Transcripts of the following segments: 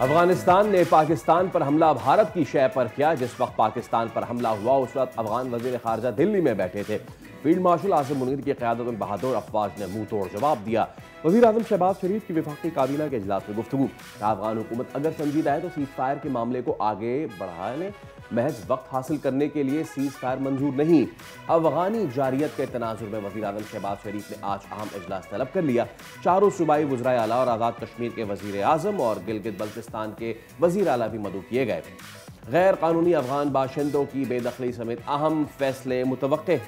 अफगानिस्तान ने पाकिस्तान पर हमला भारत की शय पर किया। जिस वक्त पाकिस्तान पर हमला हुआ उस वक्त अफगान वजीर खारजा दिल्ली में बैठे थे। फील्ड मार्शल आसिम मुनीर की क़यादत में बहादुर अफवाज ने मुंह तोड़ जवाब दिया। वज़ीर आज़म शहबाज शरीफ की वफाकी काबीना के इजलास में गुफ्तगू। अफगान हुकूमत अगर संजीदा है तो सीज फायर के मामले को आगे बढ़ाने महज वक्त हासिल करने के लिए सीज फायर मंजूर नहीं। अफगानी जारियत के तनाजुर में वज़ीर आज़म शहबाज शरीफ ने आज अहम इजलास तलब कर लिया। चारों सूबाई वज़राए आला और आज़ाद कश्मीर के वज़ीर आज़म और गिलगित बल्तिस्तान के वज़ीर आला भी मदऊ किए गए। गैर कानूनी अफगान बाशिंदों की बेदखली समेत अहम फैसले मुतवक्के।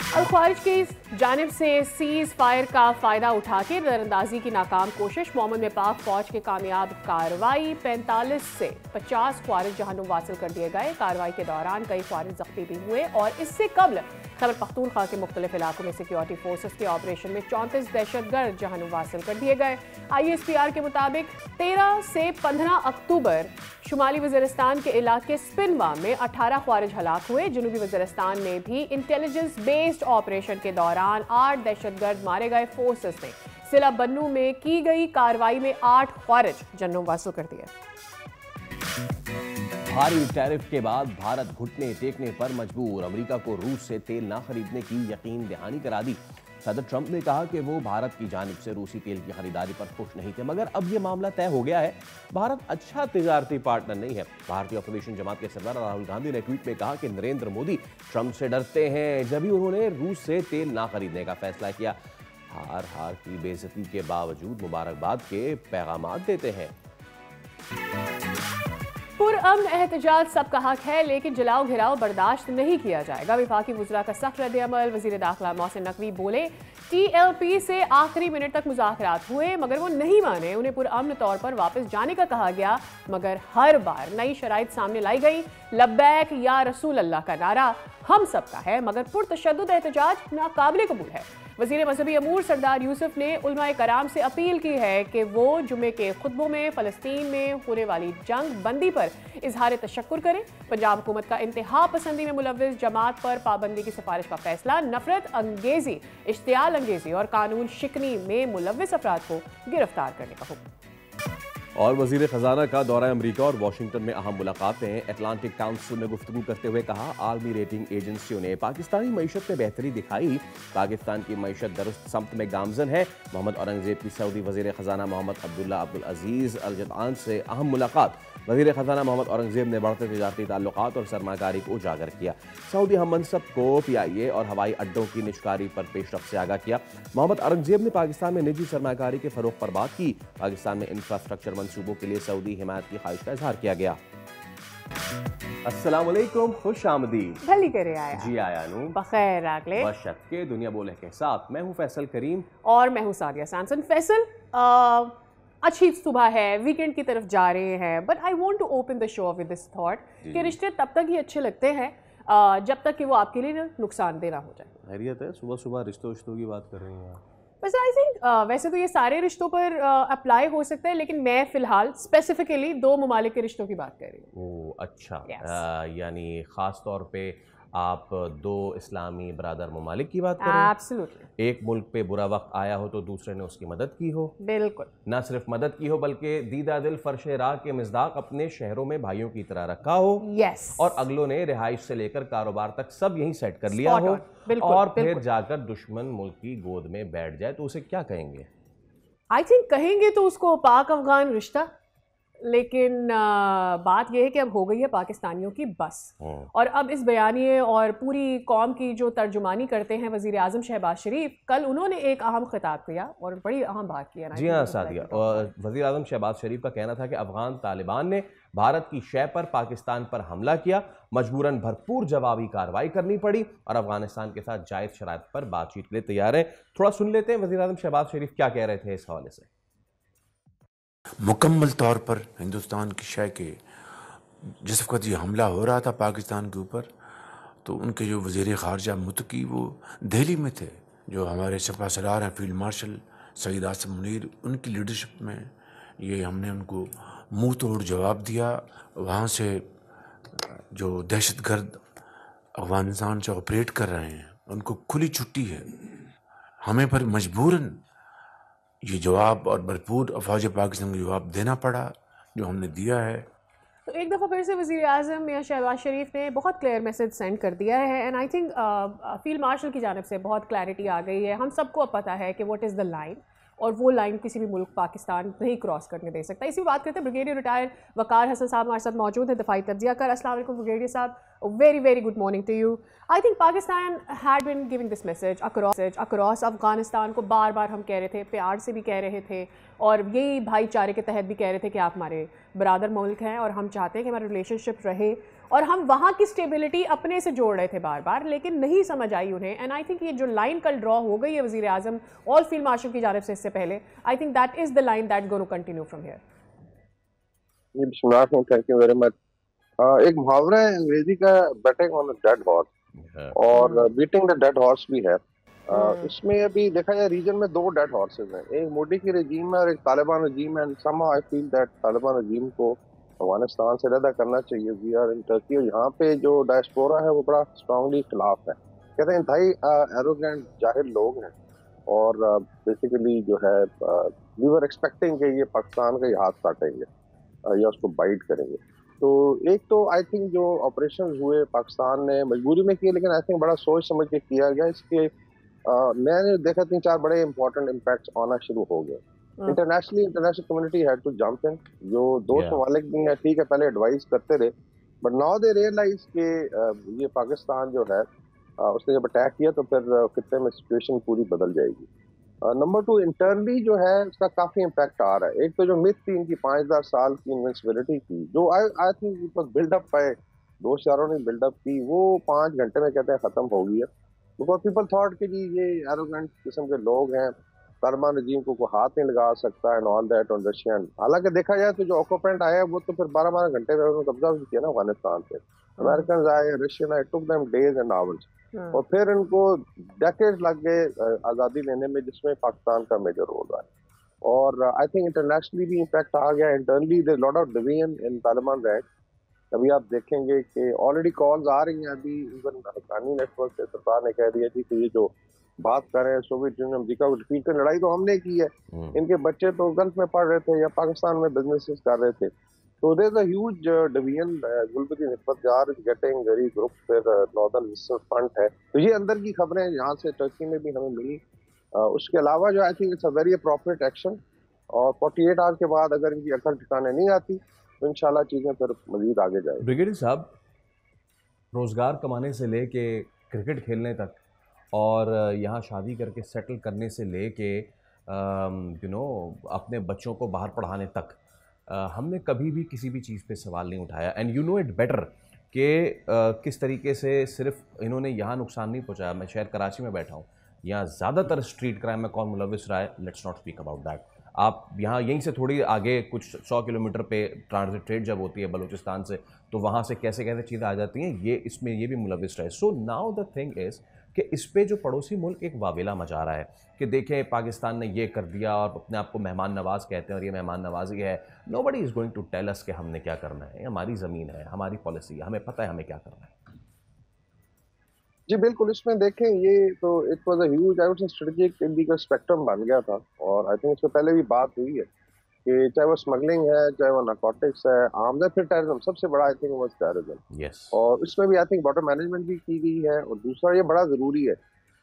अल-ख्वारिज की जानिब से सीज फायर का फ़ायदा उठा के दरअंदाजी की नाकाम कोशिश। मोमन में पाक फौज की कामयाब कार्रवाई। 45 से 50 ख्वारिज जहन्नुम वासिल कर दिए गए। कार्रवाई के दौरान कई ख्वारिज जख्मी भी हुए और इससे कबल खैबर पख्तूनख्वा के मुख्तलिफ इलाकों में सिक्योरिटी फोर्सेस के ऑपरेशन में 34 दहशतगर्द जहन्नुम वासिल कर दिए गए। ISPR के मुताबिक 13 से 15 अक्टूबर शुमाली वज़ीरिस्तान के इलाके स्पिनवा में 18 ख्वारिज हलाक हुए। जनूबी वज़ीरिस्तान में भी इंटेलिजेंस बेस्ड ऑपरेशन के दौरान 8 दहशतगर्द मारे गए। फोर्सेस ने सिला बन्नू में की गई कार्रवाई में 8 ख्वारिज जहन्नुम वासिल कर दिए। भारी टैरिफ के बाद भारत घुटने टेकने पर मजबूर। अमेरिका को रूस से तेल ना खरीदने की यकीन दहानी करा दी। सदर ट्रंप ने कहा कि वो भारत की जानिब से रूसी तेल की खरीदारी पर खुश नहीं थे, मगर अब ये मामला तय हो गया है। भारत अच्छा तिजारती पार्टनर नहीं है। भारतीय अपोजिशन जमात के सरदार राहुल गांधी ने ट्वीट में कहा कि नरेंद्र मोदी ट्रंप से डरते हैं, जब भी उन्होंने रूस से तेल ना खरीदने का फैसला किया। हार हार की बेइज्जती के बावजूद मुबारकबाद के पैगाम देते हैं। पुरअमन एहतजाज सबका हक है, लेकिन जलाओ घिराओ बर्दाश्त नहीं किया जाएगा। विफाकी वज़रा का सख्त रद्द-ए-अमल। वज़ीर दाखिला मोहसिन नकवी बोले TLP से आखिरी मिनट तक मुज़ाकरात हुए मगर वो नहीं माने। उन्हें पुरअमन तौर पर वापस जाने का कहा गया, मगर हर बार नई शराइत सामने लाई गई। लब्बैक या रसूल अल्लाह का नारा हम सबका है, मगर पुरतशद्दुद एहतजाज नाकाबिले कबूल है। वज़ीर मजहबी अमूर सरदार यूसुफ ने उलमाए कराम से अपील की है कि वो जुमे के खुतबों में फ़लस्तीन में होने वाली जंग बंदी पर इजहार तशक्कुर करें। पंजाब हुकूमत का इंतहा पसंदी में मुलव्विस जमात पर पाबंदी की सिफारिश का फैसला। नफरत अंगेजी, इश्तियाल अंगेजी और कानून शिकनी में मुलव्विस अफराद को गिरफ्तार करने का हुक्म। और वजीर खजाना का दौरा अमरीका और वाशिंगटन में अहम मुलाकातें। अटलांटिक काउंसिल में गुफ्तगू करते हुए कहा, आलमी रेटिंग एजेंसियों ने पाकिस्तानी मईशत में बेहतरी दिखाई। पाकिस्तान की मईशत दुरुस्त समत में गामजन है। मोहम्मद औरंगजेब की सऊदी वजीर खजाना मोहम्मद अब्दुल्ला अब्दुल अजीज अल जदआन से अहम मुलाकात। वजीर खजाना मोहम्मद औरंगजेब ने बढ़ते तिजारती ताल्लुकात और सरमाकारी को उजागर किया। सऊदी हम मनसब को PIA और हवाई अड्डों की निजकारी पर पेशरफ से आगाह किया। मोहम्मद औरंगजेब ने पाकिस्तान में निजी सरमाकारी के फरोग पर बात की। पाकिस्तान में इंफ्रास्ट्रक्चर मंसूबों के लिए सऊदी हिमायत की ख्वाहिश का इजहार किया गया। अस्सलाम वालेकुम, खुश आमदीद। भली करे आया जी आया नू बखैर आगले बशत के दुनिया बोले के साथ। मैं हूँ फैसल करीम और मैं हूँ सादिया सैमसन। फैसल, अच्छी सुबह है, वीकेंड की तरफ जा रहे हैं, but I want to open the show with this thought कि रिश्ते तब तक ही अच्छे लगते हैं जब तक कि वो आपके लिए नुकसानदेह ना हो जाए। खैरियत है? सुबह सुबह रिश्तों की बात कर रही हैं आप? बस आई थिंक वैसे तो ये सारे रिश्तों पर अप्लाई हो सकता है, लेकिन मैं फिलहाल स्पेसिफिकली 2 ममालिक के रिश्तों की बात कर रही हूँ। ओह अच्छा। Yes. यानी ख़ास तौर पे आप 2 इस्लामी बरादर ममालिक की बात कर रहे हैं। एब्सोल्युटली। एक मुल्क पे बुरा वक्त आया हो तो दूसरे ने उसकी मदद की हो। बिल्कुल। ना सिर्फ मदद की हो बल्कि दीदा दिल फर्श राह के मिज़दाक अपने शहरों में भाइयों की तरह रखा हो। यस। और अगलों ने रिहाइश से लेकर कारोबार तक सब यहीं सेट कर लिया हो। बिल्कुल, और फिर बिल्कुल। जाकर दुश्मन मुल्क की गोद में बैठ जाए तो उसे क्या कहेंगे? आई थिंक कहेंगे तो उसको पाक अफगान रिश्ता, लेकिन बात यह है कि अब हो गई है पाकिस्तानियों की बस। और अब इस बयानिए और पूरी कौम की जो तर्जुमानी करते हैं वज़ीर आज़म शहबाज शरीफ, कल उन्होंने एक अहम खिताब किया और बड़ी अहम बात किया। जी हाँ सादिया, और वज़ीर आज़म शहबाज शरीफ का कहना था कि अफगान तालिबान ने भारत की शय पर पाकिस्तान पर हमला किया, मजबूरन भरपूर जवाबी कार्रवाई करनी पड़ी और अफगानिस्तान के साथ जायज़ शराइत पर बातचीत के लिए तैयार है। थोड़ा सुन लेते हैं वज़ीर आज़म शहबाज शरीफ क्या कह रहे थे इस हवाले से। मुकम्मल तौर पर हिंदुस्तान की शय के जिस वक्त ये हमला हो रहा था पाकिस्तान के ऊपर, तो उनके जो वज़ीर ख़ारजा मुत्तकी वो दिल्ली में थे। जो हमारे सपा सलार हैं फील्ड मार्शल सईद आसिम मुनीर, उनकी लीडरशिप में ये हमने उनको मुंह तोड़ जवाब दिया। वहाँ से जो दहशतगर्द अफगानिस्तान से ऑपरेट कर रहे हैं उनको खुली छुट्टी है। हमें पर मजबूरन ये जवाब और भरपूर अफवाज पाकिस्तान को जवाब देना पड़ा जो हमने दिया है। तो एक दफ़ा फिर से वज़ीर आज़म मियां शहबाज शरीफ ने बहुत क्लियर मैसेज सेंड कर दिया है and I think field marshal की जानिब से बहुत क्लैरिटी आ गई है। हम सबको अब पता है कि व्हाट इज़ द लाइन, और वो लाइन किसी भी मुल्क पाकिस्तान नहीं क्रॉस करने दे सकता। इसी बात करते हैं ब्रिगेडियर रिटायर्ड वकार हसन साहब हमारे साथ मौजूद है दफाई तज्जिया कर। अस्सलाम वालेकुम ब्रिगेडियर साहब, very very good morning to you. I think Pakistan had been giving this message across Afghanistan को, बार बार हम कह रहे थे, प्यार से भी कह रहे थे और यही भाईचारे के तहत भी कह रहे थे कि आप हमारे बरादर मुल्क हैं और हम चाहते हैं कि हमारा रिलेशनशिप रहे, और हम वहाँ की स्टेबिलिटी अपने से जोड़ रहे थे बार बार, लेकिन नहीं समझ आई उन्हें। एंड आई थिंक ये जो लाइन कल ड्रॉ हो गई है वज़ीर आज़म और फील्ड मार्शल की जानिब से इससे पहले, I think that is the line that gonna continue from here. Thank you very much. एक मुहावरा है अंग्रेजी का, batting on a dead horse, और बीटिंग द डेड हॉर्स भी है। इसमें अभी देखा जाए रीजन में दो डेड हॉर्सेस हैं, एक मोदी की रजीम है और एक तालिबान रजीम है। And somehow I feel that Taliban regime को अफगानिस्तान से अलग करना चाहिए। वी आर इन टर्की, और यहाँ पे जो डायस्पोरा है वो बड़ा स्ट्रांगली खिलाफ है। कहते हैं इंतहाई एरोगेंट जाहिल लोग हैं, और बेसिकली जो है वी वर एक्सपेक्टिंग कि ये पाकिस्तान का ही हाथ काटेंगे या उसको बाइट करेंगे। तो एक तो आई थिंक जो ऑपरेशन हुए पाकिस्तान ने मजबूरी में किए, लेकिन आई थिंक बड़ा सोच समझ के किया गया। इसके मैंने देखा 3-4 बड़े इंपॉर्टेंट इम्पैक्ट्स आना शुरू हो गए। International community had to jump in. जो दोस्त ममालिक भी हैं, ठीक है, पहले एडवाइस करते रहे, बट नाउ दे रियलाइज के ये पाकिस्तान जो है उसने जब अटैक किया तो फिर खित्ते में सिचुएशन पूरी बदल जाएगी। नंबर 2, इंटरनली जो है उसका काफी इम्पैक्ट आ रहा है। एक तो जो मिथ थी इनकी 5000 साल की इन्विंसिबिलिटी की, जो I think it was build up by दोस्त यारों ने बिल्डअप की, वो 5 घंटे में कहते हैं खत्म हो गई है। बिकॉज पीपल थॉट कि जी ये एरोगेंट किस्म के लोग हैं, तालिबान रजीम को कोई हाथ नहीं लगा सकता and all that on Russian. हालांकि देखा जाए तो जो ऑक्यूपेंट आया वो तो फिर 12-12 घंटे में उन्होंने कब्जा भी किया ना अफगानिस्तान पे। अमेरिकन आए, रशियन आए, took them days and hours, और फिर इनको डेकेड्स लग गए आज़ादी लेने में, जिसमें पाकिस्तान का मेजर रोल रहा है। और आई थिंक इंटरनेशनली भी इम्पैक्ट आ गया। Internally there lot of division in Taliban rank. अभी आप देखेंगे कि ऑलरेडी कॉल्स आ रही हैं। अभी इवन हक्कानी नेटवर्क से सरकार ने कह दिया थी कि ये जो बात कर रहे हैं सोवियत यूनियन अमेरिका को डिफीट कर, लड़ाई तो हमने की है, इनके बच्चे तो गल्फ में पढ़ रहे थे या पाकिस्तान में बिजनेसेस कर रहे थे। तो there is a huge division. गुलबदी निस्बत जार इज गेटिंग वेरी ग्रुप, फिर नॉर्दर्न रिसर्च फ्रंट है। तो ये अंदर की खबरें यहाँ से टर्की में भी हमें मिली। उसके अलावा जो I think it's a very appropriate action, और 48 आवर्स के बाद अगर इनकी अकल ठिकाने नहीं आती तो इंशाल्लाह चीज़ें फिर मजीद आगे जाएगी। ब्रिगेडियर साहब, रोज़गार कमाने से लेके क्रिकेट खेलने तक और यहाँ शादी करके सेटल करने से लेके अपने बच्चों को बाहर पढ़ाने तक, हमने कभी भी किसी भी चीज़ पे सवाल नहीं उठाया। And you know it better कि किस तरीके से सिर्फ इन्होंने यहाँ नुकसान नहीं पहुँचाया। मैं शहर कराची में बैठा हूँ, यहाँ ज़्यादातर स्ट्रीट क्राइम में कौन मुलविस रहा है, let's not speak about that. आप यहाँ यहीं से थोड़ी आगे कुछ 100 किलोमीटर पे ट्रांजिट ट्रेड जब होती है बलूचिस्तान से, तो वहाँ से कैसे कैसे चीज़ें आ जाती हैं, ये इसमें ये भी मुलविस रहे। So now the thing is कि इस पे जो पड़ोसी मुल्क एक वावेला मचा रहा है कि देखें पाकिस्तान ने ये कर दिया और अपने आप को मेहमान नवाज कहते हैं और ये मेहमान नवाजी है। Nobody is going to tell us कि हमने क्या करना है, हमारी ज़मीन है, हमारी पॉलिसी है, हमें पता है हमें क्या करना है। जी बिल्कुल, इसमें देखें ये तो it was a huge I would say strategic illegal spectrum बन गया था। और आई थिंक इससे पहले भी बात हुई है कि चाहे वो स्मगलिंग है, चाहे वो नारकोटिक्स है, आर्म्स है, फिर टेररिज्म। सबसे बड़ा आई थिंक वो टेररिज्म। यस। और इसमें भी आई थिंक बॉर्डर मैनेजमेंट भी की गई है। और दूसरा ये बड़ा ज़रूरी है,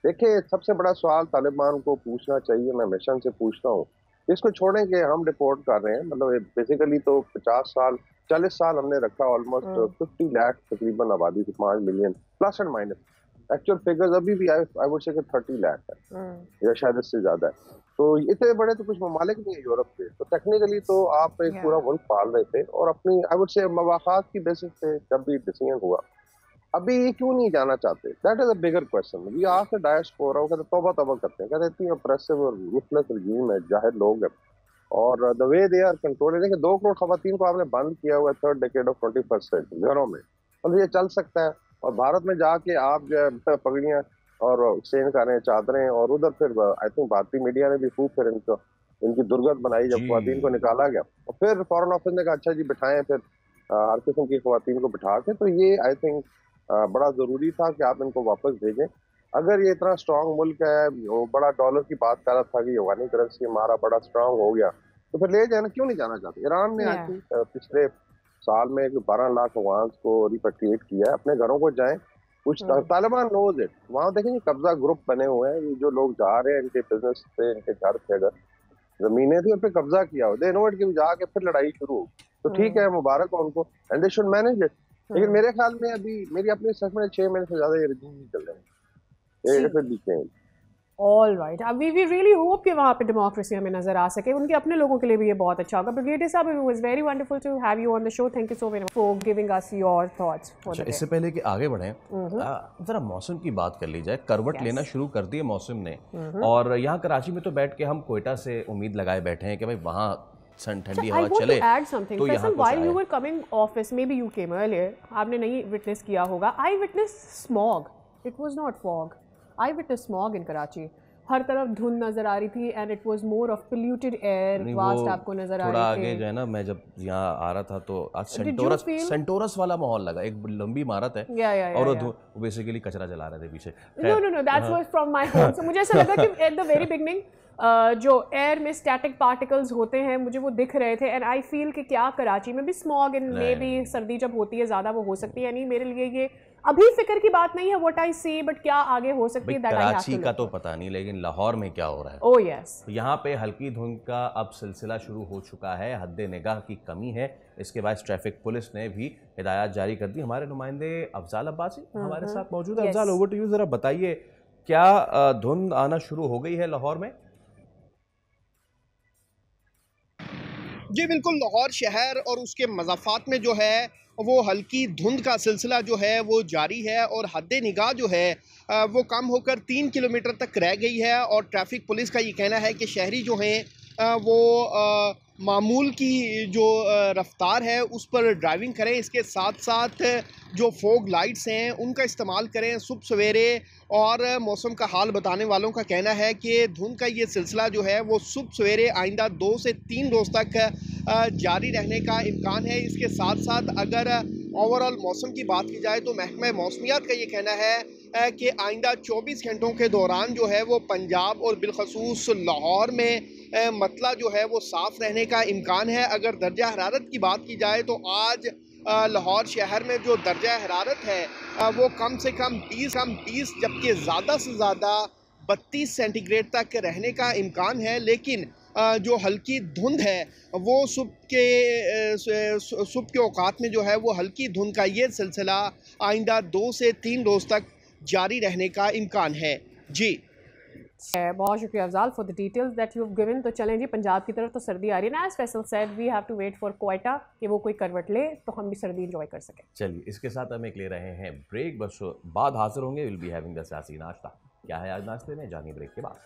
देखिए सबसे बड़ा सवाल तालिबान को पूछना चाहिए, मैं हमेशा से पूछता हूँ, इसको छोड़ें कि हम रिपोर्ट कर रहे हैं, मतलब बेसिकली तो 50 साल 40 साल हमने रखा, ऑलमोस्ट 50 लाख तकरीबन आबादी थी, 5 million plus and minus. Actual figures अभी भी आई वुड से 30 लाख है या शायद इससे ज्यादा है। तो इतने बड़े तो कुछ ममालिक नहीं है यूरोप के, तो टेक्निकली तो आप एक पूरा मुल्क पाल रहे थे और अपनी आई वुड से मवाक़ात की बेसिस पे जब भी डिसीजन हुआ, अभी ये क्यों नहीं जाना चाहते? That is a bigger question. We ask the diaspora, वो कहते तौबा तौबा करते हैं, कहते इतनी ऑप्रेसिव और रूथलेस रजीम है, जाहिर लोग हैं, और the way they are controlling. देखिए 2 करोड़ खवातीन को आपने बंद किया हुआ है third decade of 21st century घरों में, मतलब ये चल सकता है। और भारत में जाके आप जो है पगड़ियाँ और सेन कर रहे हैं, चादरें, और उधर फिर आई थिंक भारतीय मीडिया ने भी खूब फिर इनकी दुर्गत बनाई जब खवातीन को निकाला गया, और फिर फॉरेन ऑफिस ने कहा अच्छा जी बिठाएं फिर हर किस्म की खवातीन को बिठा के। तो ये आई थिंक बड़ा ज़रूरी था कि आप इनको वापस भेजें। अगर ये इतना स्ट्रांग मुल्क है, वो बड़ा डॉलर की बात कर रहा था कि अफगानी करेंसी हमारा बड़ा स्ट्रांग हो गया, तो फिर ले जाना क्यों नहीं जाना चाहते? ईरान ने Yeah. पिछले साल में 12 लाख अफगान को रिपेट्रिएट किया है, अपने घरों को जाएं। कुछ तालिबान नोज इट, वहाँ देखेंगे कब्जा ग्रुप बने हुए हैं, ये जो लोग जा रहे हैं इनके बिजनेस पे, इनके घर पे अगर जमीनें थी उन पे कब्जा किया हो, दे नो इट कि जाके फिर लड़ाई शुरू हो, तो ठीक है, मुबारक हो उनको, and they should manage it. लेकिन मेरे ख्याल में अभी मेरी अपनी असेसमेंट 6 महीने से ज्यादा ये रिजीम नहीं चल रहे हैं। ऑल राइट, अब वी रियली होप कि वहाँ पे डेमोक्रेसी हमें नजर आ सके, उनके अपने लोगों के लिए भी ये बहुत अच्छा होगा। ब्रिगेडियर साहब, it was very wonderful to have you on the show, thank you so very much for giving us your thoughts for the day. इससे पहले कि आगे बढ़ें, जरा मौसम की बात कर ली जाए। करवट लेना शुरू कर दी है मौसम ने, और यहाँ कराची में तो बैठ के हम कोयटा से उम्मीद लगाए बैठे हैं कि भाई वहाँ ठंडी हवा चले। तो यहाँ while you were coming office, maybe you came earlier, आपने नहीं विटनेस किया होगा, I witness smog, it was not fog, I witness smog in Karachi. हर तरफ धुंध नजर आ रही थी and it was more of polluted air, वास्ट आपको नजर आ रही थी। थोड़ा आगे जो है ना, मैं जब यहाँ आ रहा था तो आज सेंटोरस वाला माहौल लगा, एक लंबी इमारत है और वो बेसिकली कचरा जला रहे थे पीछे। No that's was from my home. So मुझे ऐसा लगा कि एट द वेरी बिगनिंग जो एयर में स्टैटिक पार्टिकल्स होते हैं मुझे वो दिख रहे थे, एंड आई फील कि क्या कराची में भी स्मॉग इन मे बी सर्दी जब होती है ज़्यादा वो हो सकती है। यानी मेरे लिए ये अभी फिक्र की बात नहीं है व्हाट आई सी, बट क्या आगे हो सकती है that I have to. Karachi का तो पता नहीं, लेकिन लाहौर में क्या हो रहा है? ओह यस, यहाँ पे हल्की धुंध का अब सिलसिला शुरू हो चुका है, हद निगाह की कमी है। इसके बाद ट्रैफिक पुलिस ने भी हिदायत जारी कर दी। हमारे नुमाइंदे अफजाल अब्बासी हमारे साथ मौजूद है। अफजाल, ओवर टू यू, जरा बताइए क्या धुंध आना शुरू हो गई है लाहौर में? जी बिल्कुल, लाहौर शहर और उसके मज़ाफ़ात में जो है वो हल्की धुंध का सिलसिला जो है वो जारी है, और हद निगाह जो है वो कम होकर 3 किलोमीटर तक रह गई है। और ट्रैफिक पुलिस का ये कहना है कि शहरी जो हैं वो मामूल की जो रफ्तार है उस पर ड्राइविंग करें, इसके साथ साथ जो फोग लाइट्स हैं उनका इस्तेमाल करें सुबह सवेरे। और मौसम का हाल बताने वालों का कहना है कि धुंध का ये सिलसिला जो है वो सुबह सवेरे आइंदा 2 से 3 रोज़ तक जारी रहने का इम्कान है। इसके साथ साथ अगर ओवरऑल मौसम की बात की जाए तो महकमा मौसमियात का ये कहना है कि आइंदा 24 घंटों के दौरान जो है वो पंजाब और बिलखसूस लाहौर में मतला जो है वो साफ़ रहने का इम्कान है। अगर दर्जा हरारत की बात की जाए तो आज लाहौर शहर में जो दर्जा हरारत है वो कम से कम 20 जबकि ज़्यादा से ज़्यादा 32 सेंटीग्रेड तक रहने का इम्कान है। लेकिन जो हल्की धुंध है वो सुबह के औकात में जो है वो हल्की धुंध का ये सिलसिला आइंदा 2 से 3 रोज़ तक जारी रहने का इम्कान है। जी बहुत शुक्रिया Afzal for the details that you have given. तो चलें जी, पंजाब की तरफ तो सर्दी आ रही है ना, as Faisal said we have to wait for Quetta कि वो कोई करवट ले तो हम भी सर्दी एंजॉय कर सकें। चलिए, इसके साथ हम एक ले रहे हैं ब्रेक, बस बाद हाजिर होंगे। विल बी हैविंग द सियासी नाश्ता। क्या है आज नाश्ते में, जानिए ब्रेक के बाद।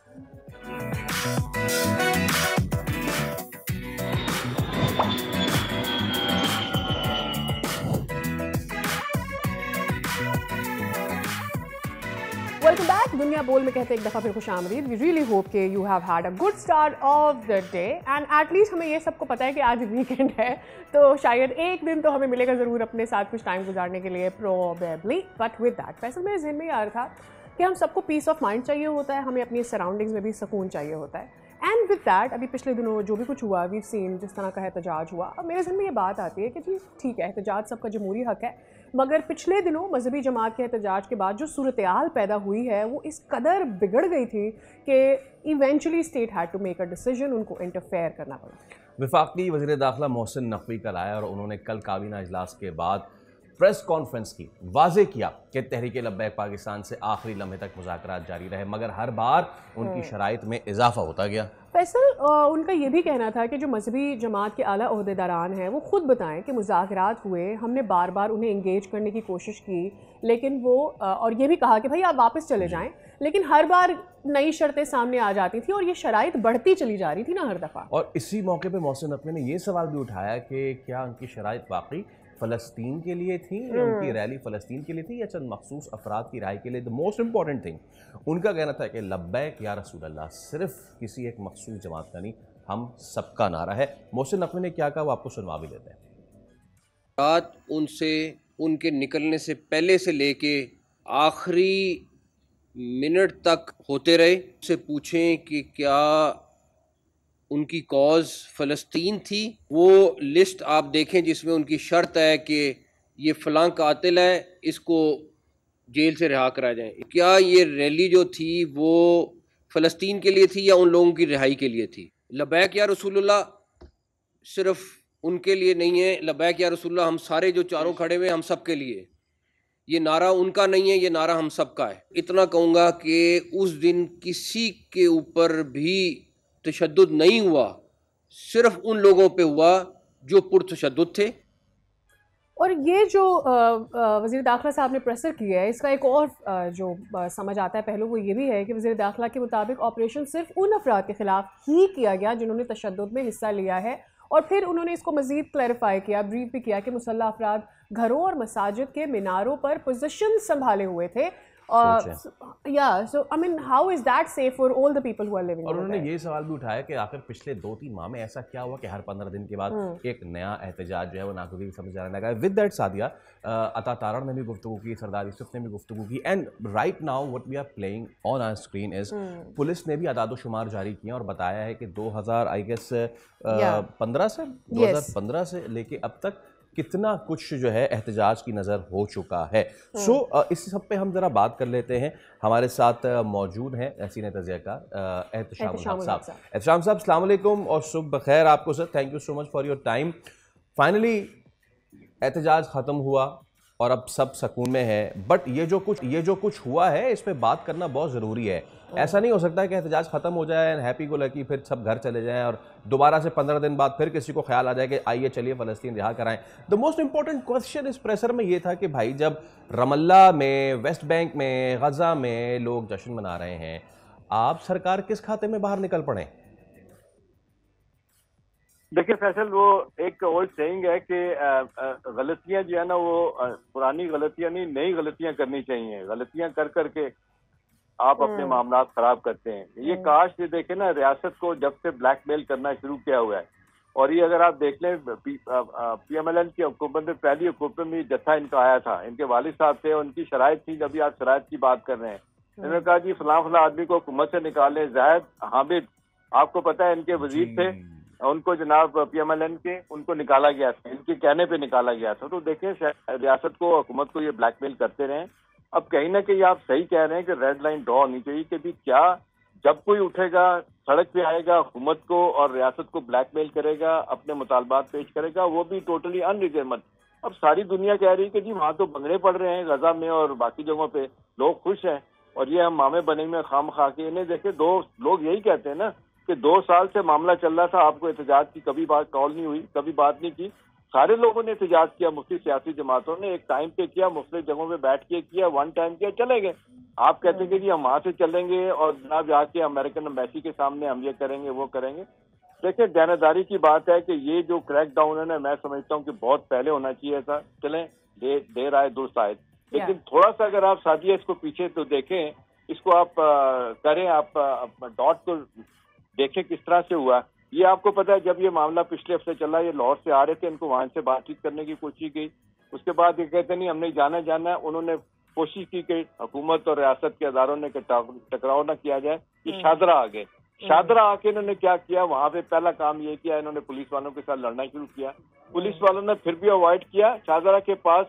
Welcome back. दुनिया बोल में कहते हैं एक दफ़ा फिर खुश आमदीद। वी रियली होप के you have had a good start of the day, and at least हमें ये सबको पता है कि आज वीकेंड है तो शायद एक दिन तो हमें मिलेगा ज़रूर अपने साथ कुछ टाइम गुजारने के लिए, probably. But with that Faisal मेरे जहन में ये आ रहा था कि हम सबको पीस ऑफ माइंड चाहिए होता है, हमें अपनी सराउंडिंग्स में भी सुकून चाहिए होता है। एंड विद दैट अभी पिछले दिनों जो भी कुछ हुआ, वी सीन जिस तरह का एहतजाज हुआ, अब मेरे जहन में ये बात आती है कि जी ठीक है, एहतजाज सबका जमहूरी हक है, मगर पिछले दिनों मजहबी जमात के एहतजाज के बाद जो सूरत-ए-हाल पैदा हुई है वो इस कदर बिगड़ गई थी कि eventually state had to make a decision, उनको इंटरफेयर करना पड़ा। वफाकी वज़ीर दाखिला मोहसिन नकवी कल आया और उन्होंने कल काबीना इजलास के बाद प्रेस कॉन्फ्रेंस की, वाजे किया कि तहरीक लब्बैक पाकिस्तान से आखिरी लम्हे तक मुज़ाकरात जारी रहे, मगर हर बार उनकी शराइत में इजाफा होता गया। फैसल, उनका ये भी कहना था कि जो मजहबी जमात के आला ओहदेदारान हैं वो खुद बताएं कि मुज़ाकरात हुए, हमने बार बार उन्हें इंगेज करने की कोशिश की, लेकिन वो और ये भी कहा कि भाई आप वापस चले जाएं, लेकिन हर बार नई शर्तें सामने आ जाती थी और ये शराइत बढ़ती चली जा रही थी ना हर दफ़ा। और इसी मौके पर मोहसिन नकवी ने ये सवाल भी उठाया कि क्या उनकी शराइत वाकई फ़लस्तीन के लिए थी, या उनकी रैली फ़लस्तीन के लिए थी, या चंद मखसूस अफराद की राय के लिए। द मोस्ट इंपॉर्टेंट थिंग उनका कहना था कि लब्बैक या रसूल अल्लाह सिर्फ किसी एक मखसूस जमात का नहीं, हम सबका नारा है। मोहसिन नकवी ने क्या कहा वो आपको सुनवा भी देते हैं। रात उनसे उनके निकलने से पहले से लेके आखिरी मिनट तक होते रहे। से पूछें कि क्या उनकी कॉज फ़लस्तीन थी। वो लिस्ट आप देखें जिसमें उनकी शर्त है कि ये फ़लाँ कातिल है, इसको जेल से रिहा करा जाए। क्या ये रैली जो थी वो फ़लस्तीन के लिए थी या उन लोगों की रिहाई के लिए थी? लबैक या रसूलुल्लाह सिर्फ उनके लिए नहीं है, लबैक या रसूलुल्लाह हम सारे जो चारों खड़े हुए हम सब के लिए। ये नारा उनका नहीं है, ये नारा हम सब का है। इतना कहूँगा कि उस दिन किसी के ऊपर भी तशद्दुद नहीं हुआ, सिर्फ उन लोगों पे हुआ जो पुरतशद्दुद थे। और ये जो वज़ीर दाखिला साहब ने प्रेसर किया है, इसका एक और जो समझ आता है पहलू वो ये भी है कि वज़ीर दाखिला के मुताबिक ऑपरेशन सिर्फ उन अफराद के ख़िलाफ़ ही किया गया जिन्होंने तशद्दुद में हिस्सा लिया है। और फिर उन्होंने इसको मज़ीद क्लैरिफाई किया, ब्रीफ भी किया कि मुसल्लह अफराद घरों और मसाजिद के मीनारों पर पोजीशन संभाले हुए थे। So I mean how is that safe for all the people who are living. और उन्होंने ये सवाल भी उठाया कि आखिर पिछले 2-3 माह में ऐसा क्या हुआ कि हर 15 दिन के बाद एक नया एहतजाज जो है वो नागुज़ीर समझ जाने लगा है। विद दैट सादिया, अता तारण ने भी गुफ्तगू की, सरदार यूसुफ ने भी गुफ्तगू की, and right now what we are playing on our screen is police ने भी अदाद-ओ-शुमार जारी किए और बताया है कि 2015 से लेके अब तक कितना कुछ जो है एहतजाज की नज़र हो चुका है। इस सब पे हम ज़रा बात कर लेते हैं। हमारे साथ मौजूद हैं सीनियर तज़कियाकार एहतशाम साहब। एहतशाम साहब, अस्सलाम वालेकुम और सुबह बखैर आपको sir. Thank you so much for your time. Finally एहतजाज ख़त्म हुआ और अब सब सुकून में है, बट ये जो कुछ हुआ है इस पर बात करना बहुत ज़रूरी है। ऐसा नहीं हो सकता है कि एहतजाज ख़त्म हो जाए एंड हैप्पी गो लकी फिर सब घर चले जाएं और दोबारा से 15 दिन बाद फिर किसी को ख्याल आ जाए कि आइए चलिए फ़लस्तीन रिहा कराएं। द मोस्ट इंपॉर्टेंट क्वेश्चन इस प्रेशर में ये था कि भाई जब रमल्ला में, वेस्ट बैंक में, गजा में लोग जश्न मना रहे हैं, आप सरकार किस खाते में बाहर निकल पड़े? देखिए फैसल, वो एक ओल्ड सेइंग है कि गलतियां जो है ना वो पुरानी गलतियां नहीं, नई गलतियां करनी चाहिए। गलतियां कर करके आप अपने मामला खराब करते हैं। ये काश ये देखे ना, रियासत को जब से ब्लैकमेल करना शुरू किया हुआ है, और ये अगर आप देख लें PMLN की हुकूमत में पहली हुकूमत में जत्था इनका आया था, इनके वालिद साहब थे, उनकी शराइत थी। जब आप शराइत की बात कर रहे हैं, इन्होंने कहा जी फलां फलां आदमी को हुकूमत से निकालें। जाहिद हामिद, आपको पता है इनके वजीर थे, उनको जनाब PMLN के उनको निकाला गया था, इनके कहने पे निकाला गया था। तो देखें रियासत को, हुकूमत को ये ब्लैकमेल करते रहे। अब कहीं ना कहीं आप सही कह रहे हैं कि रेड लाइन ड्रॉ होनी चाहिए कि भी क्या जब कोई उठेगा, सड़क पे आएगा, हुकूमत को और रियासत को ब्लैकमेल करेगा, अपने मुतालबात पेश करेगा, वो भी टोटली अनरिजर्वड। अब सारी दुनिया कह रही है कि जी वहाँ तो बंगले पड़ रहे हैं गजा में और बाकी जगहों पे, लोग खुश हैं, और ये हम मामे बने में खाम खा के इन्हें देखे। दो लोग यही कहते हैं ना कि 2 साल से मामला चल रहा था, आपको एहतजाज की कभी बात कॉल नहीं हुई, कभी बात नहीं की। सारे लोगों ने एहतजाज किया, मुख्तलिफ सियासी जमातों ने एक टाइम पे किया, मुख्तलिफ जगहों पे बैठ के किया, वन टाइम किया, चले गए। आप कहते हैं कि जी हम वहां से चलेंगे और जनाब जाके अमेरिकन एम्बेसी के सामने हम ये करेंगे वो करेंगे। देखिए दानेदारी की बात है कि ये जो क्रैक डाउन है ना, मैं समझता हूँ कि बहुत पहले होना चाहिए था। चलें, देर आए दुरुस्त आए, लेकिन थोड़ा सा अगर आप सादिया इसको पीछे तो देखें, इसको आप करें, आप डॉट को देखें किस तरह से हुआ। ये आपको पता है जब ये मामला पिछले हफ्ते चला, ये लाहौर से आ रहे थे, इनको वहां से बातचीत करने की कोशिश की। उसके बाद ये कहते नहीं हमने जाना है। उन्होंने कोशिश की कि हुकूमत और रियासत के अदारों ने टकराव न किया जाए। ये शादरा आ गए। शादरा आके इन्होंने क्या किया, वहां पे पहला काम ये किया, इन्होंने पुलिस वालों के साथ लड़ना शुरू किया। पुलिस वालों ने फिर भी अवॉइड किया। शादरा के पास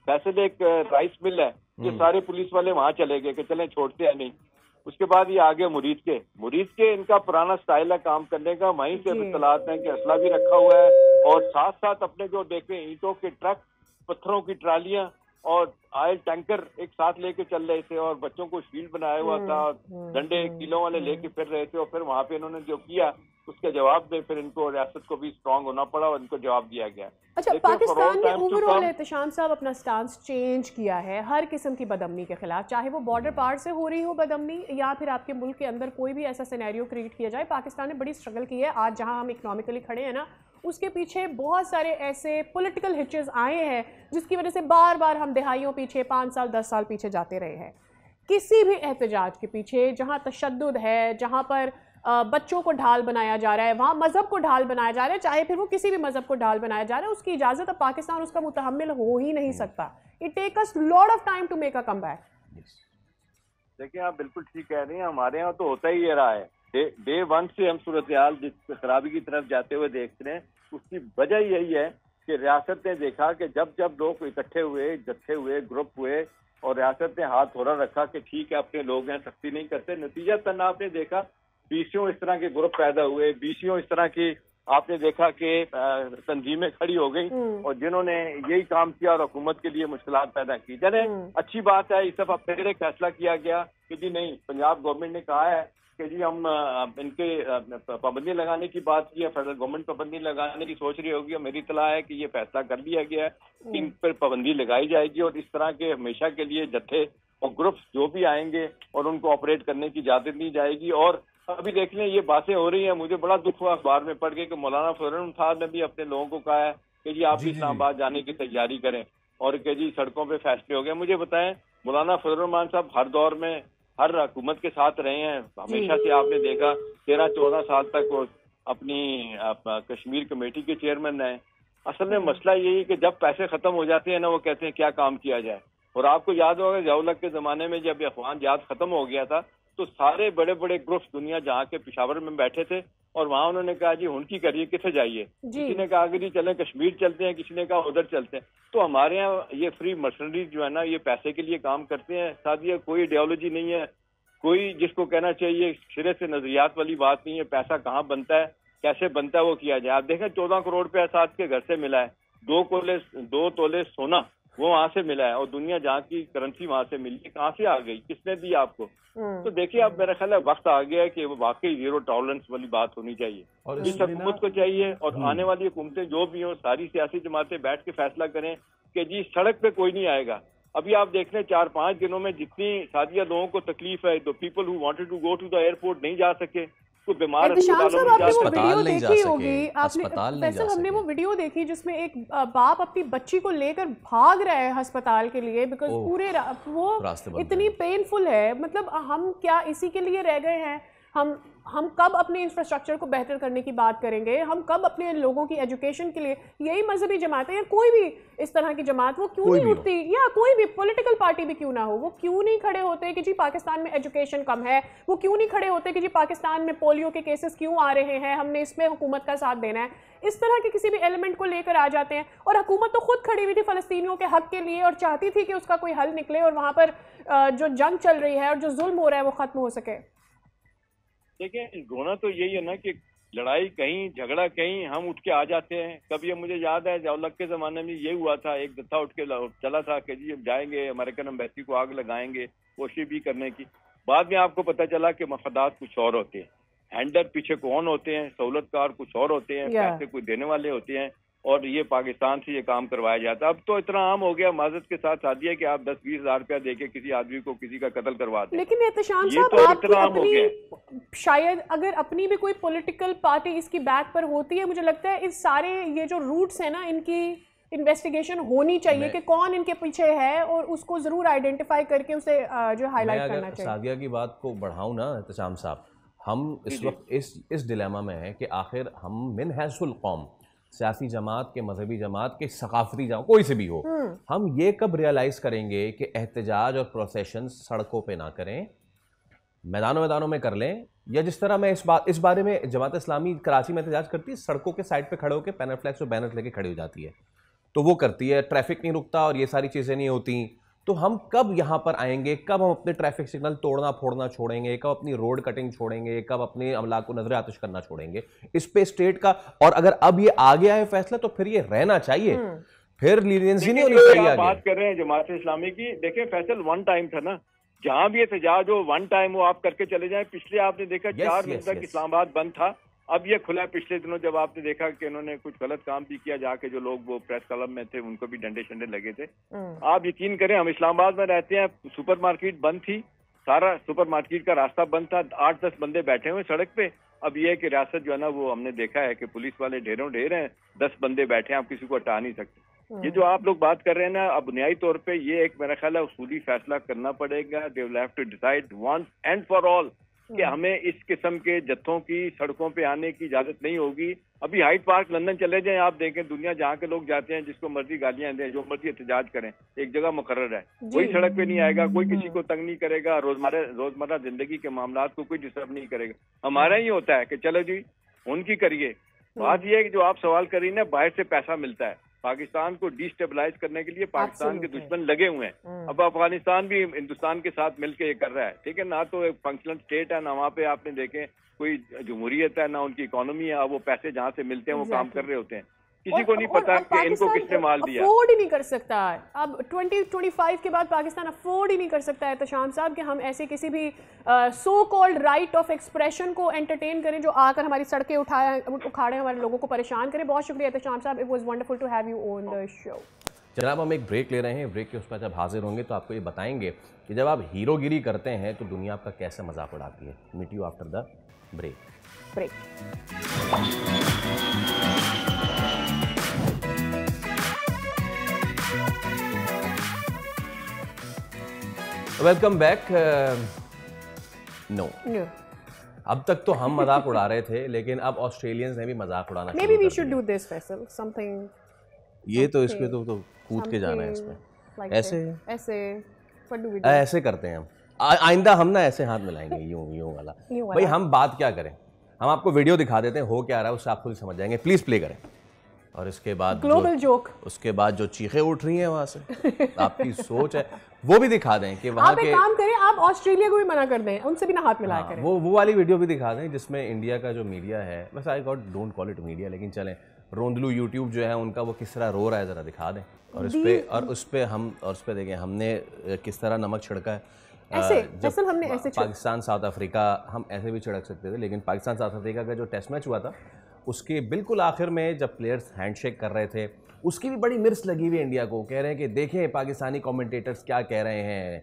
वैसे एक राइस मिल है, ये सारे पुलिस वाले वहां चले गए कि चलें छोड़ते हैं नहीं। उसके बाद ये आगे मुरीद के इनका पुराना स्टाइल है काम करने का। वहीं से इत्तलात है कि असला भी रखा हुआ है, और साथ साथ अपने जो देखें ईंटों के ट्रक, पत्थरों की ट्रालियां और ऑयल टैंकर एक साथ लेके चल रहे थे, और बच्चों को शील्ड बनाया हुआ था, डंडे किलो वाले लेके फिर रहे थे। और फिर वहां पे इन्होंने जो किया उसके जवाब में फिर इनको रियासत को भी स्ट्रांग होना पड़ा और इनको जवाब दिया गया। अच्छा, पाकिस्तान ने ओवरऑल एहतशाम साहब अपना स्टांस चेंज किया है हर किस्म की बदअमनी के खिलाफ, चाहे वो बॉर्डर पार से हो रही हो बदअमनी या फिर आपके मुल्क के अंदर कोई भी ऐसा सिनेरियो क्रिएट किया जाए। पाकिस्तान ने बड़ी स्ट्रगल की है। आज जहां हम इकोनॉमिकली खड़े हैं ना, उसके पीछे बहुत सारे ऐसे पॉलिटिकल हिचेस आए हैं जिसकी वजह से बार बार हम दहाइयों पीछे, 5 साल 10 साल पीछे जाते रहे हैं। किसी भी एहतजाज के पीछे जहाँ तशद्दुद है, जहाँ पर बच्चों को ढाल बनाया जा रहा है, वहाँ मज़हब को ढाल बनाया जा रहा है, चाहे फिर वो किसी भी मज़हब को ढाल बनाया जा रहा है, उसकी इजाज़त अब पाकिस्तान उसका मुतहम्मिल हो ही नहीं सकता। It take us lot of time to make a comeback. देखिए आप बिल्कुल ठीक कह रही हैं, हमारे यहाँ तो होता ही ये रहा है। डे वन से हम सूरत हाल जिस खराबी की तरफ जाते हुए देख रहे हैं, उसकी वजह यही है कि रियासत ने देखा कि जब जब लोग इकट्ठे हुए, जत्थे हुए, ग्रुप हुए और रियासत ने हाथ थोड़ा रखा कि ठीक है अपने लोग हैं, सख्ती नहीं करते, नतीजा तन आपने देखा बीसियों इस तरह के ग्रुप पैदा हुए, बीसियों इस तरह की आपने देखा कि तंजीमें खड़ी हो गई और जिन्होंने यही काम किया और हुकूमत के लिए मुश्किलात पैदा की। चले अच्छी बात है, इस दफा फिर एक फैसला किया गया कि जी नहीं, पंजाब गवर्नमेंट ने कहा है कि जी हम इनके पाबंदी लगाने की बात की है, फेडरल गवर्नमेंट पाबंदी लगाने की सोच रही होगी। मेरी इत्तला है कि ये फैसला कर लिया गया है कि इन पर पाबंदी लगाई जाएगी और इस तरह के हमेशा के लिए जत्थे और ग्रुप्स जो भी आएंगे और उनको ऑपरेट करने की इजाजत दी जाएगी। और अभी देख लें ये बातें हो रही हैं, मुझे बड़ा दुख हुआ अखबार में पढ़ के कि मौलाना फजल साहब ने भी अपने लोगों को कहा है कि जी आप इस्लामाबाद जाने की तैयारी करें और कि जी सड़कों पे फैसले हो गए। मुझे बताएं, मौलाना फजल साहब हर दौर में हर हुकूमत के साथ रहे हैं, हमेशा से आपने देखा 13-14 साल तक वो अपनी कश्मीर कमेटी के चेयरमैन रहे। असल में मसला यही है कि जब पैसे खत्म हो जाते हैं ना, वो कहते हैं क्या काम किया जाए। और आपको याद होगा ज़ियाउल-हक के जमाने में जब अफगान जहाज खत्म हो गया था तो सारे बड़े बड़े ग्रुप्स दुनिया जहाँ के पेशावर में बैठे थे और वहाँ उन्होंने कहा जी उनकी करिए, किसे जाइए। किसी ने कहा कि जी चलें कश्मीर चलते हैं, किसी ने कहा उधर चलते हैं। तो हमारे यहाँ ये फ्री मर्सनरीज जो है ना, ये पैसे के लिए काम करते हैं। साथ कोई आइडियोलॉजी नहीं है, कोई जिसको कहना चाहिए सिरे से नजरियात वाली बात नहीं है। पैसा कहाँ बनता है, कैसे बनता है, वो किया जाए। आप देखें 14 करोड़ रुपया साथ के घर से मिला है, 2 तोले सोना वो वहां से मिला है और दुनिया जहाँ की करेंसी वहां से मिली, कहाँ से आ गई, किसने दी आपको। तो देखिए अब मेरा ख्याल है वक्त आ गया है कि वो वाकई जीरो टॉलरेंस वाली बात होनी चाहिए और इस हुकूमत को चाहिए और आने वाली हुकूमतें जो भी हो, सारी सियासी जमातें बैठ के फैसला करें कि जी सड़क पे कोई नहीं आएगा। अभी आप देख लें 4-5 दिनों में जितनी सादिया लोगों को तकलीफ है, तो people who wanted to go to the airport नहीं जा सके, कोई बीमार अस्पताल नहीं जा सके। आपने हमने वो वीडियो देखी जिसमें एक बाप अपनी बच्ची को लेकर भाग रहा है अस्पताल के लिए बिकॉज पूरे वो इतनी पेनफुल है। मतलब हम क्या इसी के लिए रह गए हैं? हम कब अपने इंफ्रास्ट्रक्चर को बेहतर करने की बात करेंगे? हम कब अपने लोगों की एजुकेशन के लिए? यही मजहबी जमातें या कोई भी इस तरह की जमात वो क्यों नहीं उठती, या कोई भी पॉलिटिकल पार्टी भी क्यों ना हो, वो क्यों नहीं खड़े होते कि जी पाकिस्तान में एजुकेशन कम है? वो क्यों नहीं खड़े होते कि जी पाकिस्तान में पोलियो के केसेस क्यों आ रहे हैं, हमने इसमें हुकूमत का साथ देना है? इस तरह के किसी भी एलिमेंट को लेकर आ जाते हैं। और हुकूमत तो खुद खड़ी हुई थी फ़लस्तीनियों के हक के लिए और चाहती थी कि उसका कोई हल निकले और वहाँ पर जो जंग चल रही है और जो जुल्म हो रहा है वो खत्म हो सके। देखिए रोना तो यही है ना कि लड़ाई कहीं, झगड़ा कहीं, हम उठ के आ जाते हैं। कभी मुझे याद है ज़ियाउल-हक के ज़माने में ये हुआ था, एक जत्था उठ के चला था कि जी हम जाएंगे अमेरिकन एम्बेसी को आग लगाएंगे, कोशिश भी करने की। बाद में आपको पता चला कि मफादात कुछ और होते हैं, हैंडलर पीछे कौन होते हैं, सहूलतकार कुछ और होते हैं, पैसे कोई देने वाले होते हैं और ये पाकिस्तान से ये काम करवाया जाता है। अब तो इतना आम हो गया माजरत के साथ शादी है कि आप 10-20 हज़ार रुपया देके किसी आदमी को किसी का कत्ल करवा दें। लेकिन एहतशाम साहब तो इतना आम हो गया। शायद अगर अपनी भी कोई पॉलिटिकल पार्टी इसकी बैक पर होती है, मुझे लगता है इस सारे ये जो रूट्स है ना, इनकी इन्वेस्टिगेशन होनी चाहिए कि कौन इनके पीछे है और उसको जरूर आइडेंटिफाई करके उसे जो हाईलाइट करना चाहिए। सादिया की बात को बढ़ाऊं ना एहतशाम साहब, हम इस वक्त इस डिलेमा में हैं कि आखिर हम मिन हैसुल कौम, सियासी जमात के, मजहबी जमात के, सकाफती जमात, कोई से भी हो, हम ये कब रियलाइज़ करेंगे कि एहतजाज और प्रोसेशन सड़कों पे ना करें, मैदानों में कर लें? या जिस तरह मैं इस बारे में जमात इस्लामी कराची में एहतजाज करती है, सड़कों के साइड पे खड़े होकर पैनल फ्लैक्स और बैनर लेके खड़ी हो जाती है, तो वो करती है, ट्रैफिक नहीं रुकता और ये सारी चीज़ें नहीं होती। तो हम कब यहाँ पर आएंगे, कब हम अपने ट्रैफिक सिग्नल तोड़ना फोड़ना छोड़ेंगे, कब अपनी रोड कटिंग छोड़ेंगे, कब अपने अमला को नजर आतिश करना छोड़ेंगे? इस पे स्टेट का, और अगर अब ये आ गया है फैसला तो फिर ये रहना चाहिए, फिर लीनियंसी नहीं होनी चाहिए। बात कर रहे हैं जमात इस्लामी की, देखिए फैसल वन टाइम था ना, जहां भी एहतजाज हो वन टाइम वो आप करके चले जाएं। पिछले आपने देखा 4 महीने तक इस्लामाबाद बंद था, अब ये खुला है। पिछले दिनों जब आपने देखा कि इन्होंने कुछ गलत काम भी किया, जाके जो लोग वो प्रेस क्लब में थे उनको भी डंडे शंडे लगे थे। आप यकीन करें, हम इस्लामाबाद में रहते हैं, सुपर मार्केट बंद थी, सारा सुपर मार्केट का रास्ता बंद था, 8-10 बंदे बैठे हुए सड़क पे। अब ये है कि रियासत जो है ना, वो हमने देखा है कि पुलिस वाले ढेर हैं, 10 बंदे बैठे हैं, आप किसी को हटा नहीं सकते। ये जो आप लोग बात कर रहे हैं ना, अब बुनियादी तौर पे ये एक मेरा ख्याल है उसूली फैसला करना पड़ेगा। They will have to decide once and for all कि हमें इस किस्म के जत्थों की सड़कों पे आने की इजाजत नहीं होगी। अभी हाइड पार्क लंदन चले जाएं, आप देखें दुनिया जहाँ के लोग जाते हैं, जिसको मर्जी गालियां दें, जो मर्जी एहतजाज करें, एक जगह मुकर्रर है, कोई सड़क पे नहीं आएगा, कोई किसी को तंग नहीं करेगा, रोजमर्रा जिंदगी के मामलात को कोई डिस्टर्ब नहीं करेगा। हमारा ही होता है कि चलो जी उनकी करिए। बात यह है कि जो आप सवाल कर रही हैं, बाहर से पैसा मिलता है पाकिस्तान को डिस्टेबलाइज करने के लिए, पाकिस्तान के दुश्मन लगे हुए हैं। अब अफगानिस्तान भी हिंदुस्तान के साथ मिलकर ये कर रहा है, ठीक है ना, तो एक फंक्शनल स्टेट है ना, वहाँ पे आपने देखे कोई जमहूरियत है ना, उनकी इकोनॉमी है, वो पैसे जहाँ से मिलते हैं वो काम कर रहे होते हैं। किसी को नहीं पता कि इनको किसने माल दिया। अफोर्ड ही नहीं कर सकता है अब 2025 के बाद पाकिस्तान अफोर्ड ही नहीं कर सकता है तशाम साहब कि हम ऐसे किसी भी so called right of expression को एंटरटेन करें जो आकर हमारी सड़कें उखाड़े, हमारे लोगों को परेशान करें। बहुत शुक्रिया तशाम साहब, it was wonderful to have you on the show. जनाब हम एक ब्रेक ले रहे हैं, ब्रेक के उस पर जब हाजिर होंगे तो आपको ये बताएंगे कि जब आप हीरोगिरी करते हैं तो दुनिया आपका कैसे मजाक उड़ाती है। Meet you after the break. Welcome back. No, अब तक तो हम मजाक उड़ा रहे थे, लेकिन अब ऑस्ट्रेलियंस ने भी मजाक उड़ाना शुरू कर दिया। Maybe we should do this, Faisal, something। ये तो इसके तो कूद के जाना है इसमें, like ऐसे what do we do? ऐसे करते हैं हम। आइंदा हम ना ऐसे हाथ मिलाएंगे, यूं वाला। भाई हम बात क्या करें, हम आपको वीडियो दिखा देते हैं, हो क्या रहा है उससे आप खुद ही समझ जाएंगे। प्लीज प्ले करें। और इसके बाद ग्लोबल जोक, उसके बाद जो चीखें उठ रही हैं वहां से आपकी सोच है वो भी दिखा दें कि वहां आप एक काम करें, आप ऑस्ट्रेलिया को भी मना कर दें, उनसे भी ना हाथ मिलाया करें। वो वाली वीडियो भी दिखा दें जिसमें इंडिया का जो मीडिया है, बस I got don't call it media, लेकिन चलें रोंदलू यूट्यूब जो है उनका, वो किस तरह रो रहा है जरा दिखा दें। और उस पे देखें हमने किस तरह नमक छिड़का है। ऐसे हमने ऐसे पाकिस्तान साउथ अफ्रीका हम ऐसे भी छिड़क सकते थे, लेकिन पाकिस्तान साउथ अफ्रीका का जो टेस्ट मैच हुआ था उसके बिल्कुल आखिर में जब प्लेयर्स हैंडशेक कर रहे थे, उसकी भी बड़ी मिर्च लगी हुई इंडिया को। कह रहे हैं कि देखें पाकिस्तानी कमेंटेटर्स क्या कह रहे हैं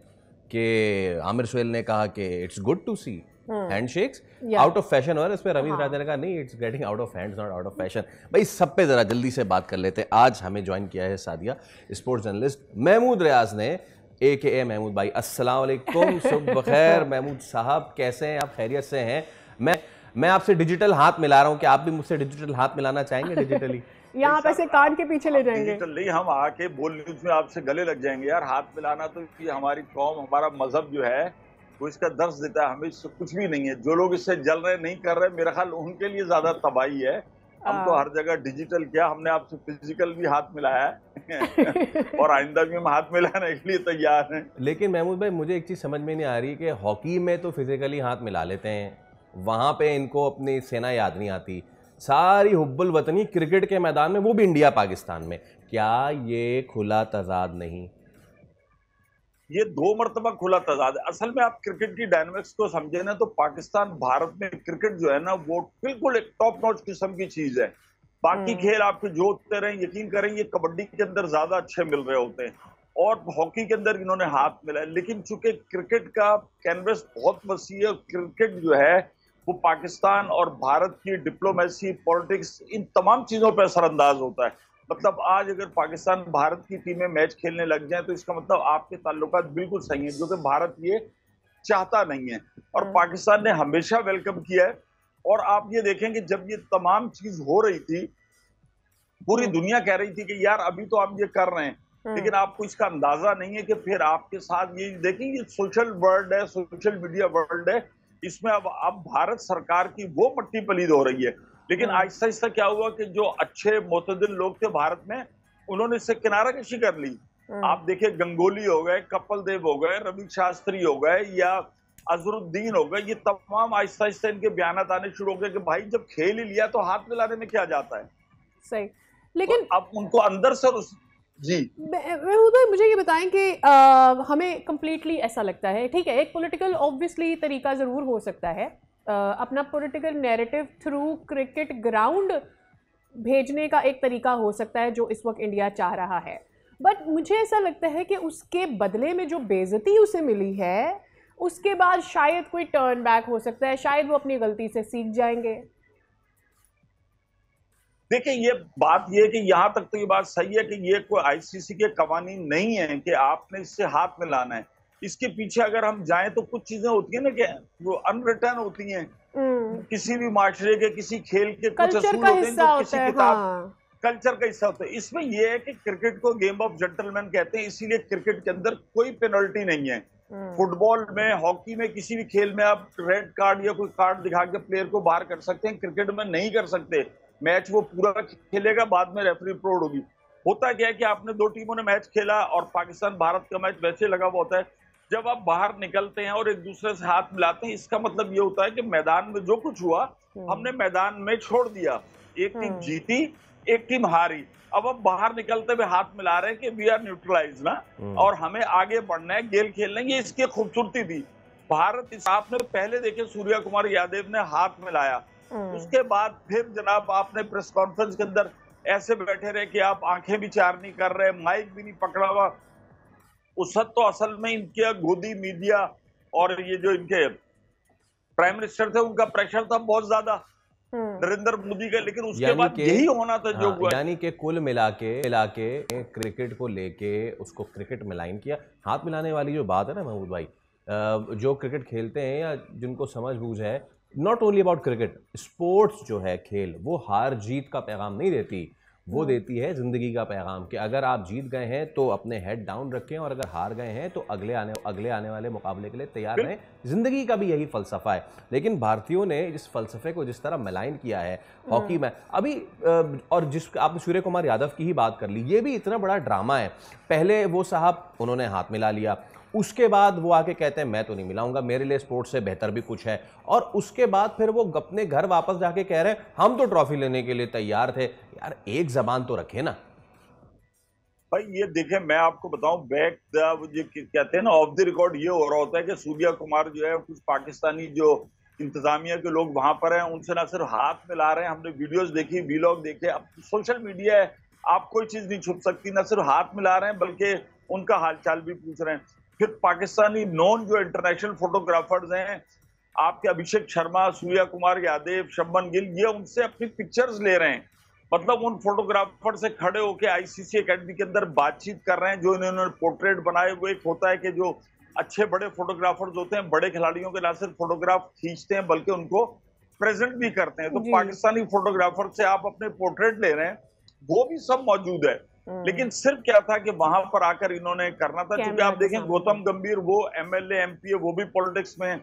कि आमिर सुहेल ने कहा कि it's good to see handshakes out of fashion. और इस पर रवींद्र राजा ने कहा नहीं, it's getting out of hands, not out of fashion. भाई सब पे जरा जल्दी से बात कर लेते हैं। आज हमें ज्वाइन किया है सादिया, स्पोर्ट्स जर्नलिस्ट महमूद रियाज ने, AKA महमूद भाई। अस्सलाम वालेकुम, सुबह बखैर महमूद साहब, कैसे हैं आप? खैरियत से हैं? मैं आपसे डिजिटल हाथ मिला रहा हूं कि आप भी मुझसे डिजिटल हाथ मिलाना चाहेंगे डिजिटली? यहाँ आप ऐसे कान के पीछे ले जाएंगे? डिजिटल नहीं, हम आके बोल न्यूज में आपसे गले लग जाएंगे यार। हाथ मिलाना तो ये हमारी कौम, हमारा मजहब जो है वो इसका दर्ज देता है, हमें इससे कुछ भी नहीं है। जो लोग इससे जल रहे नहीं कर रहे, मेरा ख्याल उनके लिए ज्यादा तबाही है। हम तो हर जगह डिजिटल क्या, हमने आपसे फिजिकल भी हाथ मिलाया है और आइंदा भी हम हाथ मिलाने के लिए तैयार हैं। लेकिन महमूद भाई मुझे एक चीज समझ में नहीं आ रही कि हॉकी में तो फिजिकली हाथ मिला लेते हैं, वहां पे इनको अपनी सेना याद नहीं आती। सारी हुब्बुल वतनी क्रिकेट के मैदान में, वो भी इंडिया पाकिस्तान में, क्या ये खुला तजाद नहीं? ये 2 मरतबा खुला तजाद है। असल में आप क्रिकेट की डायनामिक्स को समझे ना, तो पाकिस्तान भारत में क्रिकेट जो है ना वो बिल्कुल एक टॉप नॉच किस्म की चीज है। बाकी खेल आपके जो होते रहे, यकीन करें ये कबड्डी के अंदर ज्यादा अच्छे मिल रहे होते हैं और हॉकी के अंदर इन्होंने हाथ मिलाया। लेकिन चूंकि क्रिकेट का कैनवस बहुत वसी है, क्रिकेट जो है वो पाकिस्तान और भारत की डिप्लोमेसी, पॉलिटिक्स, इन तमाम चीजों पर असरअंदाज होता है। मतलब आज अगर पाकिस्तान भारत की टीमें मैच खेलने लग जाए तो इसका मतलब आपके ताल्लुकात बिल्कुल सही हैं, जो कि भारत ये चाहता नहीं है और पाकिस्तान ने हमेशा वेलकम किया है। और आप ये देखें कि जब ये तमाम चीज हो रही थी, पूरी दुनिया कह रही थी कि यार अभी तो हम ये कर रहे हैं, लेकिन आपको इसका अंदाजा नहीं है कि फिर आपके साथ ये देखें, ये सोशल वर्ल्ड है, सोशल मीडिया वर्ल्ड है, इसमें अब भारत सरकार की वो पट्टी पलीद हो रही है। लेकिन आहिस्ता आहिस्ता क्या हुआ कि जो अच्छे मोतदिल लोग थे भारत में, उन्होंने इससे किनारा कशी कर ली। आप देखिए गंगोली हो गए, कपिल देव हो गए, रवि शास्त्री हो गए या अजहरुद्दीन हो गए, ये तमाम आहिस्ता आहिस्ता इनके बयान आने शुरू हो गए कि भाई जब खेल ही लिया तो हाथ मिलाने में क्या जाता है। सही, लेकिन तो अब उनको अंदर से जी मुझे ये बताएं कि हमें कम्प्लीटली ऐसा लगता है, ठीक है, एक पॉलिटिकल ऑब्वियसली तरीका ज़रूर हो सकता है, अपना political narrative through cricket ground भेजने का एक तरीका हो सकता है जो इस वक्त इंडिया चाह रहा है। बट मुझे ऐसा लगता है कि उसके बदले में जो बेइज्जती उसे मिली है, उसके बाद शायद कोई टर्न बैक हो सकता है, शायद वो अपनी गलती से सीख जाएंगे। देखिए ये बात ये है कि यहाँ तक तो ये बात सही है कि ये कोई आईसीसी के कवानीन नहीं है कि आपने इससे हाथ मिलाना है, इसके पीछे अगर हम जाएं तो कुछ चीजें होती है ना कि वो अनरिटर्न होती हैं, किसी भी माशरे के, किसी खेल के कुछ असूल होते हैं जो किसी किताब कल्चर का हिस्सा होता है। इसमें यह है कि क्रिकेट को गेम ऑफ जेंटलमैन कहते हैं, इसीलिए क्रिकेट के अंदर कोई पेनल्टी नहीं है। फुटबॉल में, हॉकी में, किसी भी खेल में आप रेड कार्ड या कोई कार्ड दिखा के प्लेयर को बाहर कर सकते हैं, क्रिकेट में नहीं कर सकते। मैच वो पूरा खेलेगा, बाद में रेफरी प्रोड होगी। होता क्या है कि आपने दो टीमों ने मैच खेला और पाकिस्तान भारत का मैच वैसे लगा हुआ होता है, जब आप बाहर निकलते हैं और एक दूसरे से हाथ मिलाते हैं, इसका मतलब ये होता है कि मैदान में जो कुछ हुआ हमने मैदान में छोड़ दिया। एक टीम जीती, एक टीम हारी, अब हम बाहर निकलते हुए हाथ मिला रहे हैं कि वी आर न्यूट्रलाइज ना, और हमें आगे बढ़ना है, खेल खेलना है। ये इसकी खूबसूरती थी। भारत, आपने पहले देखे सूर्या कुमार यादव ने हाथ मिलाया, उसके बाद फिर जनाब आपने प्रेस कॉन्फ्रेंस के अंदर ऐसे बैठे रहे कि आप आंखें भी चार नहीं कर रहे, माइक भी नहीं पकड़ा हुआ। उस वक्त तो असल में इनके गोदी मीडिया और ये जो इनके प्राइम मिनिस्टर थे उनका प्रेशर था बहुत ज्यादा नरेंद्र मोदी का, लेकिन उसके बाद यही होना था जो हुआ। यानी कि कुल मिला के क्रिकेट को लेके उसको क्रिकेट में लाइन किया। हाथ मिलाने वाली जो बात है ना महमूद भाई, जो क्रिकेट खेलते हैं या जिनको समझ बूझ है, not only about cricket, sports जो है खेल, वो हार जीत का पैगाम नहीं देती, वो देती है जिंदगी का पैगाम कि अगर आप जीत गए हैं तो अपने हेड डाउन रखें, और अगर हार गए हैं तो अगले आने वाले मुकाबले के लिए तैयार रहें। जिंदगी का भी यही फलसफा है। लेकिन भारतीयों ने इस फलसफे को जिस तरह मलाइन किया है हॉकी में अभी, और जिस आपने सूर्य कुमार यादव की ही बात कर ली, ये भी इतना बड़ा ड्रामा है। पहले वो साहब उन्होंने हाथ मिला लिया, उसके बाद वो आके कहते हैं मैं तो नहीं मिलाऊंगा, मेरे लिए स्पोर्ट्स से बेहतर भी कुछ है, और उसके बाद फिर वो अपने घर वापस जाके कह रहे हैं हम तो ट्रॉफी लेने के लिए तैयार थे। यार एक जबान तो रखे ना भाई। ये देखें, मैं आपको बताऊं, बैक ये कहते हैं ना ऑफ द रिकॉर्ड, ये हो रहा होता है कि सूर्या कुमार जो है, कुछ पाकिस्तानी जो इंतजामिया के लोग वहां पर हैं, उनसे ना सिर्फ हाथ मिला रहे हैं, हमने वीडियोस देखी, वीलॉग देखे, अब सोशल मीडिया है, आप कोई चीज नहीं छुप सकती, ना सिर्फ हाथ मिला रहे हैं बल्कि उनका हालचाल भी पूछ रहे हैं। फिर पाकिस्तानी नॉन जो इंटरनेशनल फोटोग्राफर्स हैं, आपके अभिषेक शर्मा, सूर्या कुमार यादव, शब्बन गिल, ये उनसे अपनी पिक्चर्स ले रहे हैं। मतलब उन फोटोग्राफर से खड़े होकर आईसीसी एकेडमी के अंदर बातचीत कर रहे हैं, जो इन्होंने पोर्ट्रेट बनाए हुए। एक होता है कि जो अच्छे बड़े फोटोग्राफर्स होते हैं, बड़े खिलाड़ियों के ना सिर्फ फोटोग्राफ खींचते हैं बल्कि उनको प्रेजेंट भी करते हैं। तो पाकिस्तानी फोटोग्राफर से आप अपने पोर्ट्रेट ले रहे हैं, वो भी सब मौजूद है। लेकिन सिर्फ क्या था कि वहां पर आकर इन्होंने करना था, क्योंकि आप देखें गौतम गंभीर वो एमएलए एमपी है, वो भी पॉलिटिक्स में है,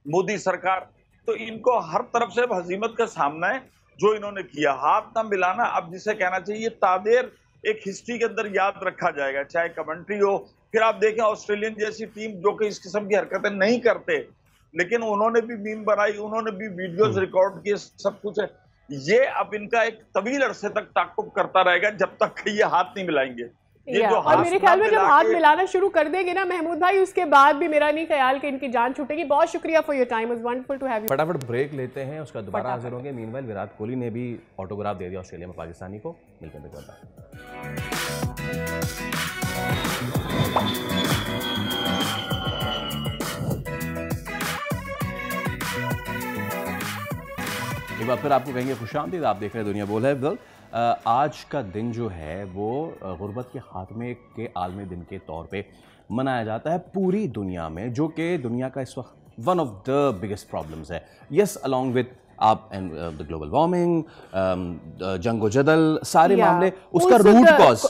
मोदी सरकार, तो इनको हर तरफ से हजीमत का सामना है जो इन्होंने किया। हाथ ना मिलाना, अब जिसे कहना चाहिए तादेर, एक हिस्ट्री के अंदर याद रखा जाएगा, चाहे कमेंट्री हो। फिर आप देखें ऑस्ट्रेलियन जैसी टीम जो कि इस किस्म की हरकतें नहीं करते, लेकिन उन्होंने भी मीम बनाई, उन्होंने भी वीडियोस रिकॉर्ड किए, सब कुछ है। ये अब इनका एक तवील अरसे तक ताक़ुब करता रहेगा जब तक ये हाथ नहीं मिलाएंगे। ये जो और मेरे ख्याल में जब हाथ मिलाना शुरू कर देंगे ना महमूद भाई, उसके बाद भी मेरा नहीं ख्याल कि इनकी जान छूटेगी। बहुत शुक्रिया for your time, it was wonderful to have you. फटाफट ब्रेक लेते हैं, उसका दोबारा हाजिर होंगे। मीनवाइल विराट कोहली ने भी ऑटोग्राफ दे दिया ऑस्ट्रेलिया में पाकिस्तानी को। मिलकर देख लेते हैं। एक बार फिर आपको कहेंगे खुशामदीद, आप देख रहे हैं दुनिया बोल है। वेल, आज का दिन जो है वो गुर्बत के खात्मे के आलमी दिन के तौर पे मनाया जाता है पूरी दुनिया में, जो कि दुनिया का इस वक्त one of the biggest problems है। यस, अलॉन्ग विद आप एंड द ग्लोबल वार्मिंग, जंगो जदल, सारे मामले, उसका root cause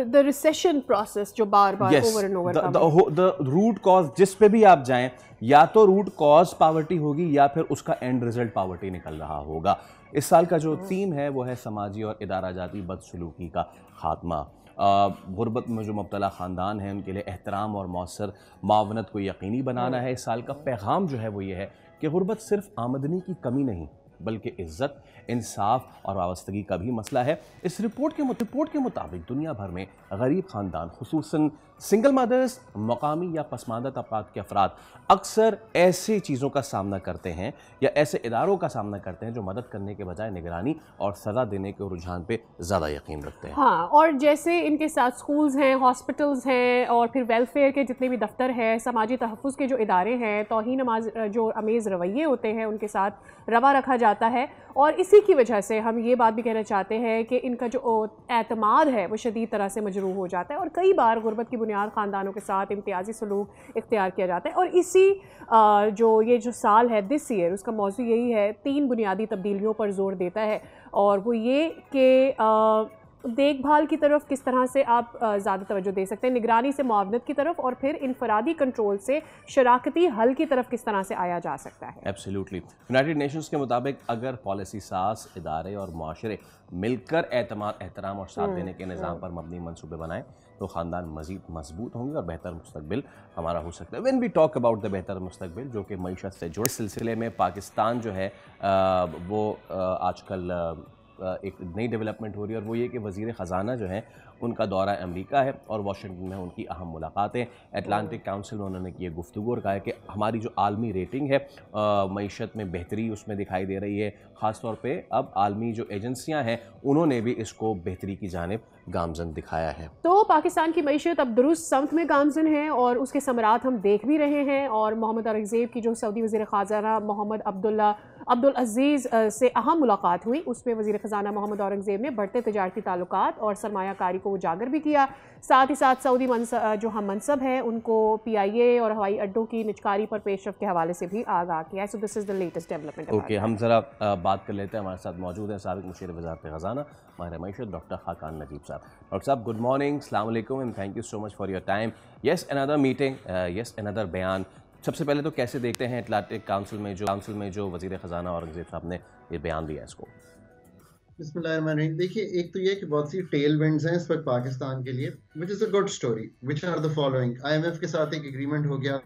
the recession process जो बार बार over and over, the root cause जिस पे भी आप जाएं, या तो रूट कॉज पावर्टी होगी या फिर उसका एंड रिजल्ट पावर्टी निकल रहा होगा। इस साल का जो थीम है वो है समाजी और इदारा जाती बदसलूकी का खात्मा। गुर्बत में जो मुब्तला ख़ानदान है उनके लिए एहतराम और मौसर मावनत को यकीनी बनाना है। इस साल का पैगाम जो है वो ये है कि गुर्बत सिर्फ आमदनी की कमी नहीं बल्कि इज़्ज़त, इंसाफ और वाबस्तगी का भी मसला है। इस रिपोर्ट के मुताबिक दुनिया भर में गरीब ख़ानदान, खुसूसन सिंगल मदर्स, मकामी या पसमानदा तबक़ात के अफराद अक्सर ऐसी चीज़ों का सामना करते हैं या ऐसे इदारों का सामना करते हैं जो मदद करने के बजाय निगरानी और सज़ा देने के रुझान पे ज़्यादा यकीन रखते हैं। हाँ, और जैसे इनके साथ स्कूल्स हैं, हॉस्पिटल्स हैं, और फिर वेलफेयर के जितने भी दफ्तर हैं, समाजी तहफ़्फ़ुज़ के जो इदारे हैं, तौहीन जो अमेज़ रवैये होते हैं उनके साथ रवा रखा जाता है। और इसी की वजह से हम ये बात भी कहना चाहते हैं कि इनका जो एतमाद है वो शदीद तरह से मजरूह हो जाता है। और कई बार गुर्बत की बुनियाद ख़ानदानों के साथ इम्तियाजी सलूक इख्तियार किया जाता है। और इसी जो साल है दिस ईयर, उसका मौजू यही है, 3 बुनियादी तब्दीलियों पर जोर देता है, और वो ये कि देखभाल की तरफ किस तरह से आप ज़्यादा तवज्जो दे सकते हैं, निगरानी से मुआवनत की तरफ, और फिर इनफरादी कंट्रोल से शराकती हल की तरफ किस तरह से आया जा सकता है। एब्सोल्युटली। यूनाइटेड नेशंस के मुताबिक अगर पॉलिसी साज इदारे और माशरे मिलकर एहतराम और साथ देने के निज़ाम पर मबनी मनसूबे बनाएं तो ख़ानदान मज़ीद मजबूत होंगे और बेहतर मुस्तकबिल हमारा हो सकता है। When we talk about the बेहतर मुस्तकबिल, जो कि मईशत से जुड़े सिलसिले में पाकिस्तान जो है वो आजकल एक नई डेवलपमेंट हो रही है, और वो ये कि वज़ीर ख़जाना जो है उनका दौरा अमेरिका है और वाशिंगटन में उनकी अहम मुलाकातें। एटलांटिक काउंसिल में उन्होंने की गुफ्तगू और कहा है कि हमारी जो आलमी रेटिंग है मईशत में बेहतरी उसमें दिखाई दे रही है। ख़ास तौर पे अब आलमी जो एजेंसियां हैं उन्होंने भी इसको बेहतरी की जानिब गामजन दिखाया है। तो पाकिस्तान की मईशत अब दुरुस्त समत में गामजन है और उसके समरात हम देख भी रहे हैं। और मोहम्मद औरंगज़ेब की जो सऊदी वज़ीर ख़ज़ाना मोहम्मद अब्दुल अज़ीज़ से अहम मुलाकात हुई, उसमें वज़ीर ख़ज़ाना मोहम्मद औरंगज़ेब ने बढ़ते तिजारती ताल्लुकात और सरमायाकारी को उजागर भी किया। साथ ही साथ सऊदी जो हम मनसब हैं उनको PIA और हवाई अड्डों की निजकारी पर पेशरफ के हवाले से भी आगाह किया है। So this is the latest development. Okay, हम ज़रा बात कर लेते हैं। हमारे साथ मौजूद हैं साबिक़ मुशीर वज़ारत ख़ज़ाना माहिर मईशत डॉक्टर खाकान नजीब साहब। डॉक्टर साहब, गुड मॉर्निंग, अस्सलाम वालेकुम and thank you so much for your time. Yes, another meeting, yes another बयान। सबसे पहले तो कैसे देखते हैं एटलांटिक काउंसिल में जो वज़ीर ख़ज़ाना औरंगज़ेब साहब ने ये बयान दिया इसको? बिस्मिल्लाहिर्रहमानिर्रहीम। देखिए, एक तो ये कि बहुत सी टेल विंड्स हैं इस वक्त पाकिस्तान के लिए, which is a good story, which are the following. IMF के साथ एक एग्रीमेंट हो गया,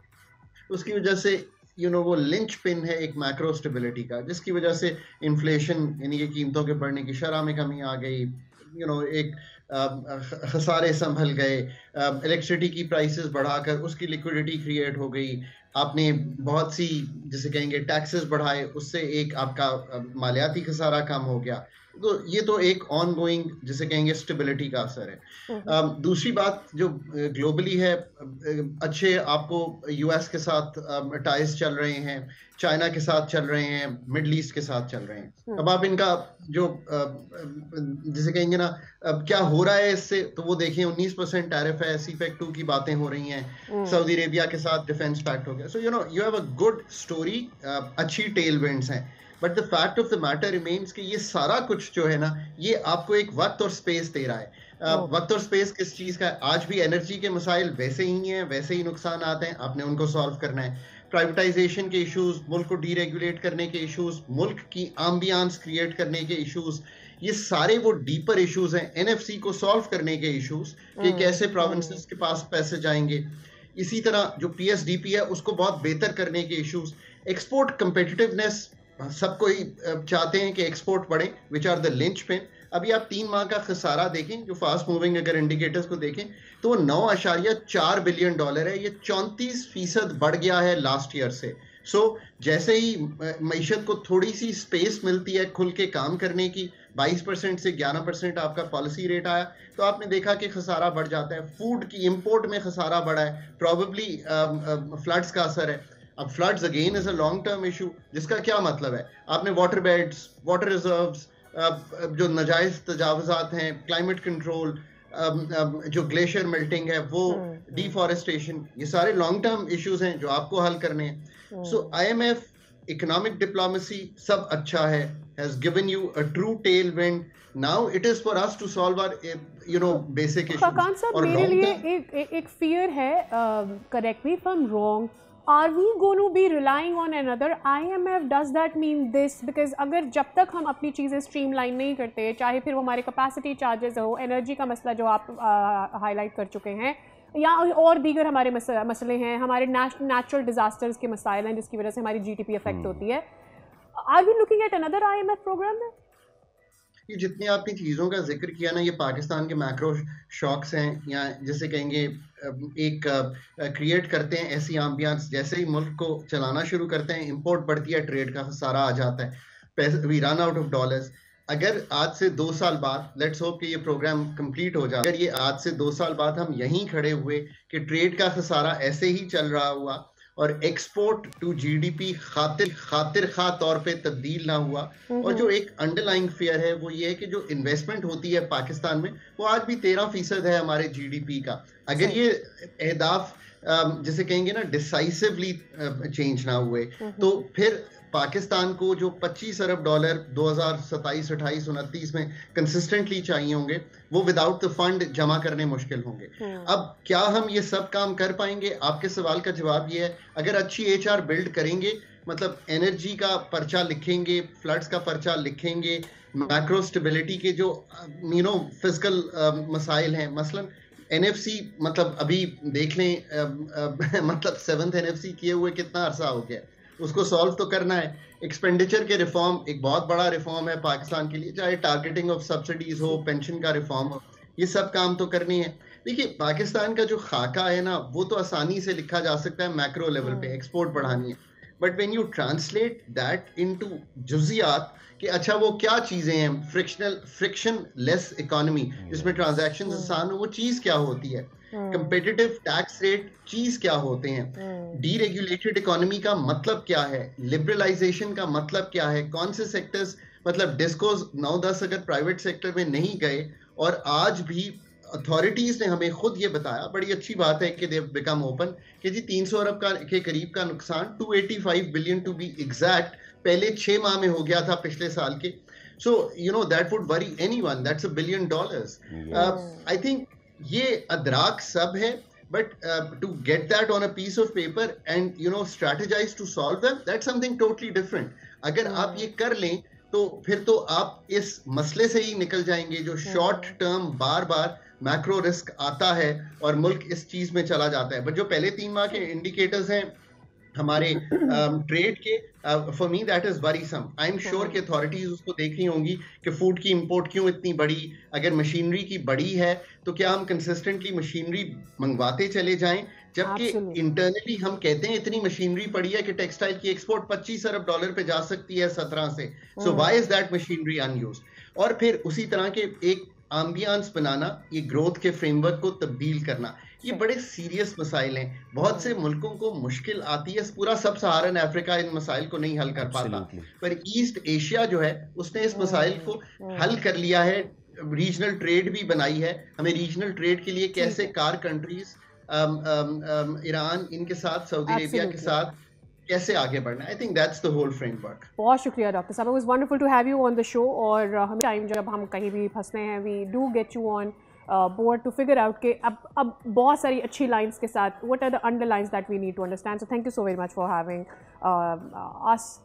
उसकी वजह से वो लिंच पिन है एक मैक्रो स्टेबिलिटी का, जिसकी वजह से इन्फ्लेशन यानी कि कीमतों के बढ़ने की शरह में कमी आ गई, एक खसारे संभल गए, इलेक्ट्रिसिटी की प्राइसेस बढ़ाकर उसकी लिक्विडिटी क्रिएट हो गई, आपने बहुत सी जिसे कहेंगे टैक्सेस बढ़ाए, उससे एक आपका मालियाती खसारा कम हो गया। तो ये तो एक ऑन गोइंग जिसे कहेंगे स्टेबिलिटी का असर है। दूसरी बात जो ग्लोबली है, अच्छे आपको US के साथ टाइज चल रहे हैं, चाइना के साथ चल रहे हैं, मिडल ईस्ट के साथ चल रहे हैं। अब आप इनका जो जिसे कहेंगे ना क्या हो रहा है इससे, तो वो देखें 19% टैरिफ है, CPEC 2 की बातें हो रही हैं, सऊदी अरेबिया के साथ डिफेंस पैक्ट हो गया। So you have a good story, अच्छी टेल विंड्स हैं। But the fact of the matter remains कि ये सारा कुछ जो है ना, ये आपको एक वक्त और स्पेस दे रहा है। वक्त और स्पेस किस चीज़ का है? आज भी एनर्जी के मसाइल वैसे ही हैं, वैसे ही नुकसान आते हैं, आपने उनको सॉल्व करना है। प्राइवेटाइजेशन के इश्यूज, मुल्क को डीरेगुलेट करने के इश्यूज, मुल्क की एम्बियंस क्रिएट करने के इश्यूज, ये सारे वो डीपर इश्यूज हैं। NFC को सॉल्व करने के इश्यूज कि कैसे प्रोविंसेस के पास पैसे जाएंगे। इसी तरह जो PSDP है उसको बहुत बेहतर करने के इश्यूज, एक्सपोर्ट कम्पिटिटिवनेस, सब कोई चाहते हैं कि एक्सपोर्ट बढ़े, which are the linchpin. अभी आप 3 माह का खसारा देखें, जो फास्ट मूविंग अगर इंडिकेटर्स को देखें तो वो $9.4 बिलियन है, ये 34% बढ़ गया है लास्ट ईयर से। सो जैसे ही मईशत को थोड़ी सी स्पेस मिलती है खुल के काम करने की, 22% से 11% आपका पॉलिसी रेट आया, तो आपने देखा कि खसारा बढ़ जाता है। फूड की इंपोर्ट में खसारा बढ़ा है, प्रॉबेबली फ्लड्स का असर है। अब floods again is a long term issue, जिसका क्या मतलब है? आपने वाटर बेड्स, वाटर रिजर्व्स, जो नाजायज तजावुजात हैं, क्लाइमेट कंट्रोल, जो ग्लेशियर मेल्टिंग है वो, डिफॉरेस्टेशन, ये सारे लॉन्ग टर्म इश्यूज हैं जो आपको हल करने हैं। सो IMF, इकोनॉमिक डिप्लोमेसी सब अच्छा है, has given you a true tailwind. Now it is for us to solve our basic issues. Khaqan साहब, मेरे लिए एक fear है, correct me if I'm wrong, are we going to be relying on another IMF? Does that mean this? Because अगर जब तक हम अपनी चीज़ें स्ट्रीमलाइन नहीं करते, चाहे फिर वो हमारे कैपेसिटी चार्जेस हो, एनर्जी का मसला जो आप हाईलाइट कर चुके हैं, या और दीगर हमारे मसले हैं, हमारे नेचुरल डिजास्टर्स के मसाइल हैं जिसकी वजह से हमारी GDP अफेक्ट होती है, are we looking at another IMF program? ये जितनी आपने चीज़ों का जिक्र किया ना, ये पाकिस्तान के मैक्रो शॉक्स हैं, या जैसे कहेंगे एक क्रिएट करते हैं ऐसी एम्बियंस, जैसे ही मुल्क को चलाना शुरू करते हैं इंपोर्ट बढ़ती है, ट्रेड का खसारा आ जाता है, पैसे we run out of dollars. अगर आज से 2 साल बाद, लेट्स होप कि ये प्रोग्राम कंप्लीट हो जाए, अगर ये आज से 2 साल बाद हम यहीं खड़े हुए कि ट्रेड का खसारा ऐसे ही चल रहा हुआ और एक्सपोर्ट टू जीडीपी खातिर खा तौर पे तब्दील ना हुआ। और जो एक अंडरलाइंग फेयर है वो ये है कि जो इन्वेस्टमेंट होती है पाकिस्तान में वो आज भी 13% है हमारे जीडीपी का। अगर ये अहदाफ जिसे कहेंगे ना डिसाइसिवली चेंज ना हुए तो फिर पाकिस्तान को जो 25 अरब डॉलर 2027, 28, 29 में कंसिस्टेंटली चाहिए होंगे वो विदाउट द फंड जमा करने मुश्किल होंगे। अब क्या हम ये सब काम कर पाएंगे? आपके सवाल का जवाब ये है, अगर अच्छी एचआर बिल्ड करेंगे, मतलब एनर्जी का पर्चा लिखेंगे, फ्लड्स का पर्चा लिखेंगे, मैक्रो स्टेबिलिटी के जो फिजिकल मसाइल हैं, मसलन एनएफसी, मतलब अभी देख लें मतलब 7th एनएफसी किए हुए कितना अरसा हो गया, उसको सॉल्व तो करना है। एक्सपेंडिचर के रिफॉर्म एक बहुत बड़ा रिफॉर्म है पाकिस्तान के लिए, चाहे टारगेटिंग ऑफ सब्सिडीज हो, पेंशन का रिफॉर्म हो, ये सब काम तो करनी है। देखिए पाकिस्तान का जो खाका है ना वो तो आसानी से लिखा जा सकता है मैक्रो लेवल पे, एक्सपोर्ट बढ़ानी है, but when you translate that into जुजियात कि अच्छा वो क्या चीजें हैं, फ्रिक्शन लेस इकोनॉमी जिसमें ट्रांजैक्शन आसान हो, वो चीज क्या होती है, कंपेटिटिव टैक्स रेट चीज क्या होते हैं, डीरेगुलेटेड इकोनॉमी का मतलब क्या है, लिबरलाइजेशन का मतलब क्या है, कौन से सेक्टर्स, मतलब डिस्कोस 9-10 अगर प्राइवेट सेक्टर में नहीं गए और आज भी अथॉरिटीज ने हमें खुद ये बताया, बड़ी अच्छी बात है कि दे बिकम ओपन, कि जी 300 अरब के करीब का नुकसान 285 बिलियन टू बी एग्जैक्ट पहले 6 माह में हो गया था पिछले साल के। So that would worry anyone, that's $1 billion. I think ये अदराक सब है, but to get that on a piece of paper and strategize to solve them, that's something totally different. अगर आप ये कर लें तो फिर तो आप इस मसले से ही निकल जाएंगे जो शॉर्ट टर्म बार बार मैक्रो रिस्क आता है और मुल्क इस चीज में चला जाता है। बट जो पहले 3 माह के इंडिकेटर्स हैं हमारे ट्रेड के, for me that is worrisome. I am sure कि अथॉरिटीज उसको देख रही होंगी कि फूड की इंपोर्ट क्यों इतनी बड़ी, अगर मशीनरी की बड़ी है तो क्या हम कंसिस्टेंटली मशीनरी मंगवाते चले जाएं, जबकि इंटरनली हम कहते हैं इतनी मशीनरी पड़ी है कि टेक्सटाइल की एक्सपोर्ट 25 अरब डॉलर पे जा सकती है 17 से। So why is that machinery unused? और फिर उसी तरह के एक एम्बियंस बनाना, ये ग्रोथ के फ्रेमवर्क को तब्दील करना, ये बड़े सीरियस मसाइल हैं। बहुत से मुल्कों को मुश्किल आती है, पूरा सब सहारन अफ्रीका इन मसाइल को नहीं हल कर पाता, पर ईस्ट एशिया जो है उसने इस मसाइल को हल कर लिया है, रीजनल ट्रेड भी बनाई है। हमें रीजनल ट्रेड के लिए कैसे कार कंट्रीज, ईरान इनके साथ, सऊदी अरेबिया के साथ कैसे आगे बढ़ना, I think that's the whole framework. बहुत शुक्रिया डॉक्टर साहब, it was wonderful to have you on the show. और हम टाइम जब हम कहीं भी फंसते हैं, we do get you on board to figure out के अब बहुत सारी अच्छी लाइंस के साथ what are the underlines that we need to understand. So thank you so very much for having us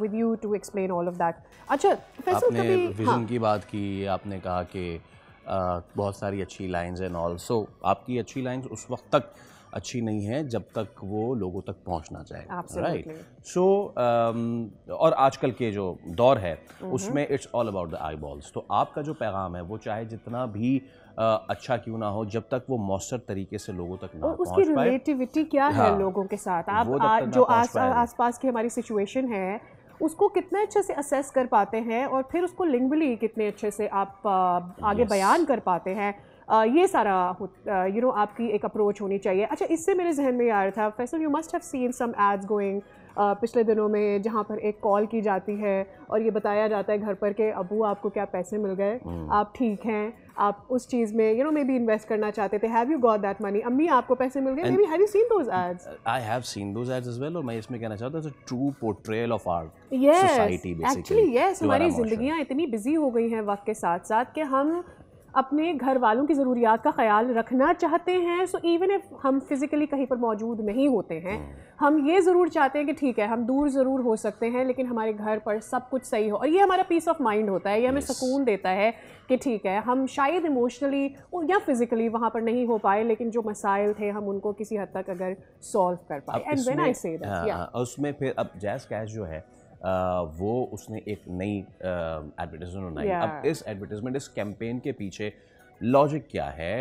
with you to explain all of that. अच्छा फैसल, आपने vision की बात की, आपने कहा कि बहुत सारी अच्छी लाइंस एंड ऑल, सो आपकी अच्छी लाइंस उस वक्त तक अच्छी नहीं है जब तक वो लोगों तक पहुंचना चाहे, राइट? सो और आजकल के जो दौर है उसमें it's all about the I balls. तो आपका जो पैगाम है वो चाहे जितना भी अच्छा क्यों ना हो, जब तक वो मौसर तरीके से लोगों तक ना पहुंच पाए, उसकी रिलेटिविटी क्या है लोगों के साथ, आप जो आसपास की हमारी सिचुएशन है उसको कितने अच्छे से असेस कर पाते हैं और फिर उसको लिंग्वली कितने अच्छे से आप आगे बयान कर पाते हैं, ये सारा आपकी एक अप्रोच होनी चाहिए। अच्छा, इससे मेरे जहन में आ रहा था Faisal, you must have seen some ads going पिछले दिनों में जहाँ पर एक कॉल की जाती है और ये बताया जाता है घर पर के अबू आपको क्या पैसे मिल गए, आप ठीक हैं, आप उस चीज़ में मे बी इन्वेस्ट करना चाहते थे, have you got that money, अम्मी आपको पैसे मिल गए, may be have you seen those ads? I have seen those ads as well, और मैं इसमें कहना चाहता हूँ true portrayal of our society basically. Actually yes, हमारी जिंदगियाँ इतनी बिजी हो गई हैं वक्त के साथ साथ कि हम अपने घर वालों की ज़रूरियात का ख्याल रखना चाहते हैं। सो इवन इफ हम फिज़िकली कहीं पर मौजूद नहीं होते हैं, हम ये ज़रूर चाहते हैं कि ठीक है हम दूर ज़रूर हो सकते हैं लेकिन हमारे घर पर सब कुछ सही हो, और ये हमारा पीस ऑफ माइंड होता है, ये हमें सुकून देता है कि ठीक है हम शायद इमोशनली या फिज़िकली वहाँ पर नहीं हो पाए लेकिन जो मसाइल थे हम उनको किसी हद तक अगर सॉल्व कर पाए। And when I say that, उसमें फिर अब जैज़ कैश जो है वो उसने एक नई एडवर्टाइजमेंट बनाई। अब इस एडवर्टाइजमेंट, इस कैंपेन के पीछे लॉजिक क्या है,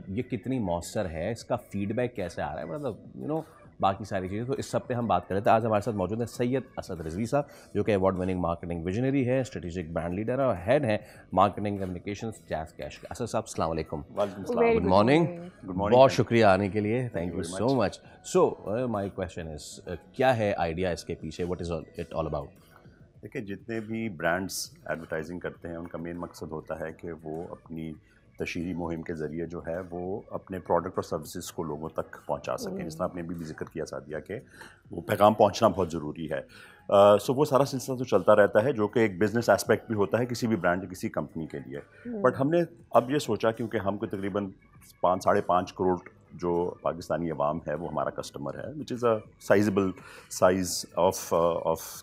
ये कितनी मौसर है, इसका फीडबैक कैसे आ रहा है, मतलब बाकी सारी चीज़ें, तो इस सब पे हम बात कर रहे थे। आज हमारे साथ मौजूद हैं सैयद असद रिजवी साहब, जो कि अवार्ड विनिंग मार्केटिंग विजनरी है, स्ट्रेटेजिक ब्रांड लीडर और हेड है marketing communications jazz cash. Asad साहब अस्सलाम वालेकुम। Good morning. बहुत शुक्रिया आने के लिए, thank you so much. So my question is, क्या है आइडिया इसके पीछे, what is it all about? देखिए, जितने भी ब्रांड्स एडवर्टाइजिंग करते हैं उनका मेन मकसद होता है कि वो अपनी तशहीरी मुहिम के ज़रिए जो है वो अपने प्रोडक्ट और सर्विसेज को लोगों तक पहुंचा सकें। जिस तरह आपने भी जिक्र किया सादिया कि वो पैगाम पहुंचना बहुत ज़रूरी है। सो वो सारा सिलसिला तो चलता रहता है, जो कि एक बिज़नेस एस्पेक्ट भी होता है किसी भी ब्रांड या किसी कंपनी के लिए। बट हमने अब ये सोचा, क्योंकि हम को तकरीबन 5-5.5 करोड़ जो पाकिस्तानी अवाम है वो हमारा कस्टमर है, विच is a sizeable size of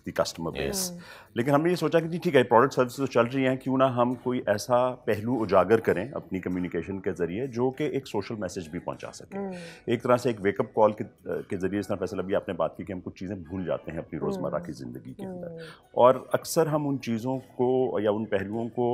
the customer base. लेकिन हमने ये सोचा कि जी ठीक है, प्रोडक्ट सर्विस तो चल रही हैं, क्यों ना हम कोई ऐसा पहलू उजागर करें अपनी कम्युनिकेशन के ज़रिए जो कि एक सोशल मैसेज भी पहुंचा सके। एक तरह से एक वेकअप कॉल के ज़रिए, इस तरह फैसल अभी आपने बात की कि हम कुछ चीज़ें भूल जाते हैं अपनी रोज़मर्रा की ज़िंदगी के अंदर, और अक्सर हम उन चीज़ों को या उन पहलुओं को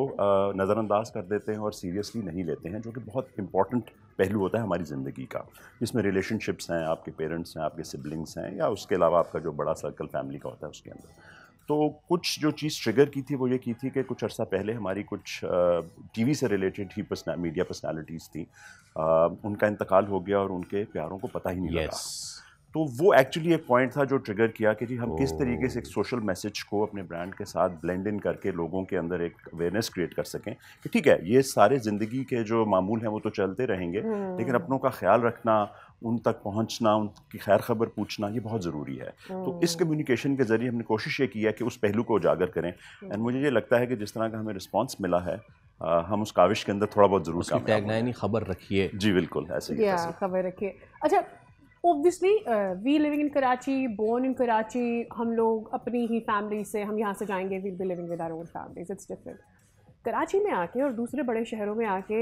नज़रअंदाज कर देते हैं और सीरियसली नहीं लेते हैं, जो कि बहुत इंपॉर्टेंट पहलू होता है हमारी ज़िंदगी का, जिसमें रिलेशनशिप्स हैं, आपके पेरेंट्स हैं, आपके सिबलिंग्स हैं, या उसके अलावा आपका जो बड़ा सर्कल फैमिली का होता है उसके अंदर। तो कुछ जो चीज़ ट्रिगर की थी वो ये की थी कि कुछ अर्सा पहले हमारी कुछ टीवी से रिलेटेड ही मीडिया पर्सनालिटीज़ थी, उनका इंतकाल हो गया और उनके प्यारों को पता ही नहीं लगा। तो वो एक्चुअली एक पॉइंट था जो ट्रिगर किया कि जी हम किस तरीके से एक सोशल मैसेज को अपने ब्रांड के साथ ब्लेंड इन करके लोगों के अंदर एक अवेयरनेस क्रिएट कर सकें कि ठीक है, ये सारे ज़िंदगी के जो मामूल हैं वो तो चलते रहेंगे, लेकिन अपनों का ख्याल रखना, उन तक पहुंचना, उनकी खैर खबर पूछना, ये बहुत ज़रूरी है। तो इस कम्युनिकेशन के ज़रिए हमने कोशिश ये की है कि उस पहलू को उजागर करें। एंड मुझे ये लगता है कि जिस तरह का हमें रिस्पॉन्स मिला है, हम उस काविश के अंदर थोड़ा बहुत ज़रूर उसकी टैगलाइन ही खबर रखिए। जी बिल्कुल, ऐसे ही खबर रखिए। अच्छा, obviously we living in Karachi, born in Karachi, हम लोग अपनी ही फैमिली से, हम यहाँ से जाएंगे, we'll be living with our own families, it's different. Karachi में आके और दूसरे बड़े शहरों में आके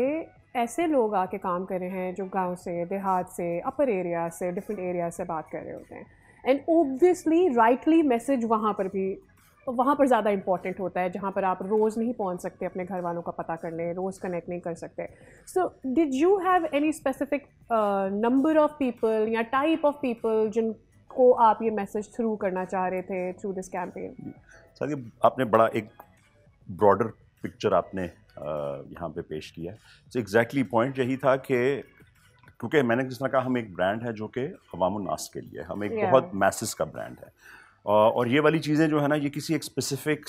ऐसे लोग आके काम कर रहे हैं जो गांव से, देहात से, अपर एरिया से, डिफरेंट एरिया से बात कर रहे होते हैं, एंड ऑब्वियसली राइटली मैसेज वहाँ पर ज़्यादा इंपॉर्टेंट होता है, जहाँ पर आप रोज़ नहीं पहुँच सकते अपने घर वालों का पता करने, रोज़ कनेक्ट नहीं कर सकते। So did you have any specific number of people या टाइप ऑफ पीपल जिनको आप ये मैसेज थ्रू करना चाह रहे थे थ्रू दिस कैंपेन? सर, आपने बड़ा एक ब्रॉडर पिक्चर आपने यहाँ पे पेश किया है। तो एग्जैक्टली पॉइंट यही था कि क्योंकि मैंने जिस तरह कहा, हम एक ब्रांड है जो कि अवामुन नास के लिए, हम एक बहुत मैसेज का ब्रांड है, और ये वाली चीज़ें जो है ना, ये किसी एक specific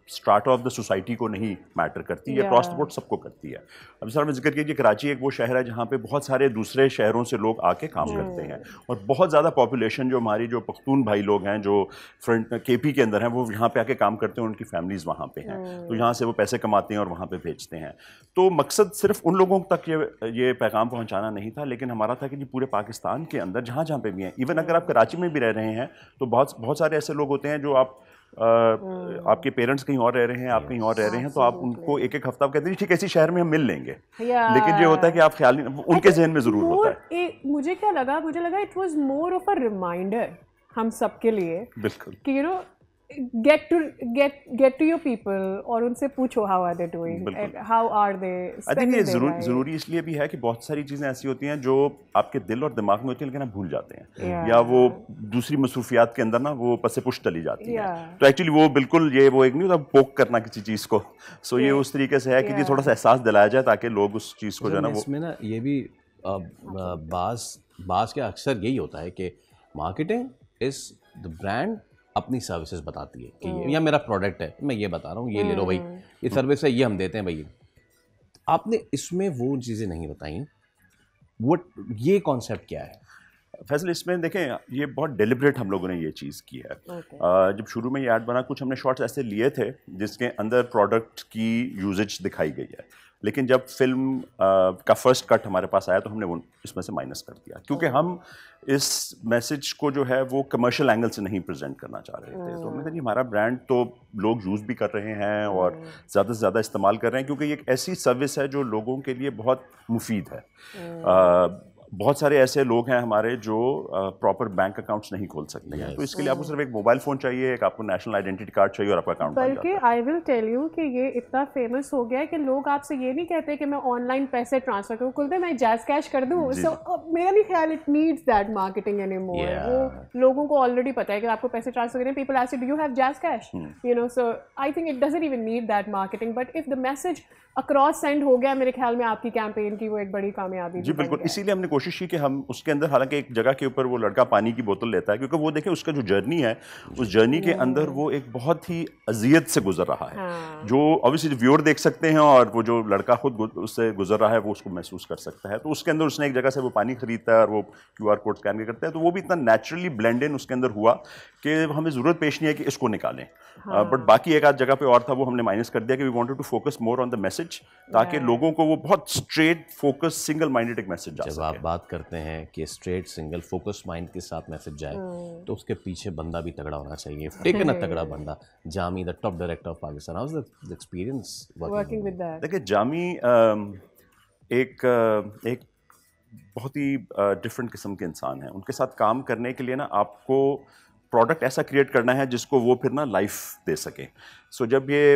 strata of the society को नहीं मैटर करती, ये क्रॉस द बोर्ड सबको करती है। अब सर मैं जिक्र किया कि कराची एक वो शहर है जहाँ पे बहुत सारे दूसरे शहरों से लोग आके काम करते हैं, और बहुत ज़्यादा पॉपुलेशन जो हमारी जो पख्तून भाई लोग हैं जो फ्रंट केपी के अंदर हैं, वो यहाँ पे आके काम करते हैं, उनकी फैमिलीज़ वहाँ पे हैं, तो यहाँ से वो पैसे कमाते हैं और वहाँ पे भेजते हैं। तो मकसद सिर्फ उन लोगों तक ये पैगाम पहुँचाना नहीं था, लेकिन हमारा था कि जी पूरे पाकिस्तान के अंदर जहाँ जहाँ पे भी हैं, इवन अगर आप कराची में भी रह रहे हैं तो बहुत सारे ऐसे लोग होते हैं जो आपके पेरेंट्स कहीं और रह रहे हैं, आप कहीं और रह रहे हैं, तो आप उनको एक एक हफ्ता कहते हैं ठीक है, इसी शहर में हम मिल लेंगे, लेकिन ये होता है कि आप ख्याल नहीं, उनके जहन में जरूर होता है। मुझे लगा it was more of a reminder हम सबके लिए, बिल्कुल, कि you know get to your people और उनसे पूछो how are they doing and how are they spending their life। ज़रूरी इसलिए भी है कि बहुत सारी चीज़ें ऐसी होती हैं जो आपके दिल और दिमाग में होती हैं, लेकिन आप भूल जाते हैं, या वो दूसरी मसरूफियात के अंदर ना वो पसे पुश चली जाती है। तो एक्चुअली वो बिल्कुल वो एक नहीं होता पोक करना किसी चीज़ को, सो ये उस तरीके से है कि ये थोड़ा सा एहसास दिलाया जाए ताकि लोग उस चीज़ को जो है ना, इसमें ना ये भी बास का अक्सर यही होता है कि मार्केटिंग इज़ द ब्रांड अपनी सर्विसेज बताती है कि ये या मेरा प्रोडक्ट है, मैं ये बता रहा हूँ, ये ले लो भाई, ये सर्विस है, ये हम देते हैं भाई। आपने इसमें वो चीज़ें नहीं बताई, वो ये कॉन्सेप्ट क्या है? फैसल, इसमें देखें, ये बहुत डेलिब्रेट हम लोगों ने ये चीज़ की है। जब शुरू में ये ऐड बना, कुछ हमने शॉर्ट्स ऐसे लिए थे जिसके अंदर प्रोडक्ट की यूजेज दिखाई गई है, लेकिन जब फिल्म का फर्स्ट कट हमारे पास आया तो हमने वो इसमें से माइनस कर दिया, क्योंकि हम इस मैसेज को जो है वो कमर्शियल एंगल से नहीं प्रेजेंट करना चाह रहे थे। तो हमने कहा हमारा ब्रांड तो लोग यूज़ भी कर रहे हैं और ज़्यादा से ज़्यादा इस्तेमाल कर रहे हैं, क्योंकि ये एक ऐसी सर्विस है जो लोगों के लिए बहुत मुफीद है। बहुत सारे ऐसे लोग हैं हमारे जो प्रॉपर बैंक अकाउंट्स नहीं खोल सकते हैं, तो इसके लिए आपको सिर्फ एक मोबाइल फ़ोन चाहिए, एक आपको नेशनल आइडेंटिटी कार्ड चाहिए और आपका अकाउंट बन जाता है। बल्कि आई विल टेल यू कि ये इतना फेमस हो गया है कि लोग आपसे ये नहीं कहते कि मैं ऑनलाइन पैसे ट्रांसफर करूँ, खुलते मैं जैज़ कैश कर दूँ। सो मेरा नहीं ख्याल it needs that marketing anymore. वो लोगों को ऑलरेडी पता है कि आपको पैसे ट्रांसफर करें, people ask do you have jazz cash, you know. So I think it doesn't even need that marketing, but if the message across send हो गया, मेरे ख्याल में आपकी कैंपेन की वो एक बड़ी कामयाबी। जी बिल्कुल, इसीलिए हमने कोशिश की कि हम उसके अंदर, हालांकि एक जगह के ऊपर वो लड़का पानी की बोतल लेता है, क्योंकि वो देखें उसका जो जर्नी है, उस जर्नी के अंदर वो एक बहुत ही अजियत से गुजर रहा है, जो ऑब्वियसली व्यूअर देख सकते हैं और वो जो लड़का खुद उससे गुजर रहा है वो उसको महसूस कर सकता है। तो उसके अंदर उसने एक जगह से वो पानी खरीदता है और वो QR कोड स्कैन करता है, तो वो भी इतना नेचुरली ब्लेंड इन उसके अंदर हुआ कि हमें ज़रूरत पेश नहीं है कि इसको निकालें। बट बाकी एक आध जगह पे और था, वो हमने माइनस कर दिया कि we wanted to focus more on the message, ताकि लोगों को वो बहुत स्ट्रेट फोकस सिंगल माइंडेड एक मैसेज जा सके। जब आप बात करते हैं कि स्ट्रेट सिंगल फोकस माइंड के साथ मैसेज जाए, तो उसके पीछे बंदा भी तगड़ा होना चाहिए, टेकन अ तगड़ा बंदा। Jami the top director of Pakistan, how was the experience working with that? देखिए जामी एक बहुत ही डिफरेंट किस्म के इंसान हैं। उनके साथ काम करने के लिए ना आपको प्रोडक्ट ऐसा क्रिएट करना है जिसको वो फिर ना लाइफ दे सके। सो जब ये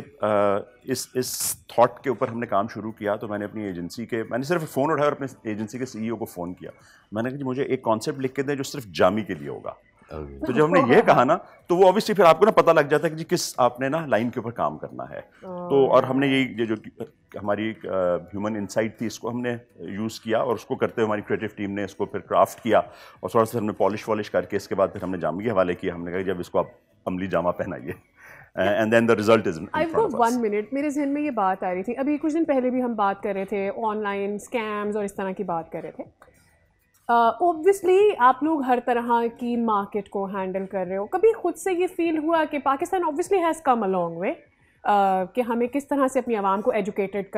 इस थॉट के ऊपर हमने काम शुरू किया, तो मैंने अपनी एजेंसी के, मैंने सिर्फ फ़ोन उठाया और अपने एजेंसी के CEO को फ़ोन किया। मैंने कहा कि मुझे एक कॉन्सेप्ट लिख के दें जो सिर्फ जामी के लिए होगा। तो जब हमने ये कहा ना, तो वो ऑब्वियसली फिर आपको ना पता लग जाता है कि जी किस आपने ना लाइन के ऊपर काम करना है। तो और हमने ये जो हमारी ह्यूमन इंसाइट थी, इसको हमने यूज़ किया और उसको करते हुए हमारी क्रिएटिव टीम ने इसको फिर क्राफ्ट किया और थोड़ा सा हमने पॉलिश वॉलिश करके इसके बाद फिर हमने जामी के हवाले किया। हमने कहा जब इसको आप अमली जामा पहनाइए, and then the result is in front of us. 1 minute, मेरे जहन में ये बात आ रही थी, अभी कुछ दिन पहले भी हम बात कर रहे थे ऑनलाइन स्कैम्स और इस तरह की बात कर रहे थे। ऑब्वियसली आप लोग हर तरह की मार्केट को हैंडल कर रहे हो, कभी खुद से ये फील हुआ कि Pakistan obviously has come a long वे, कि हमें किस तरह से अपनी आवाम को एजुकेट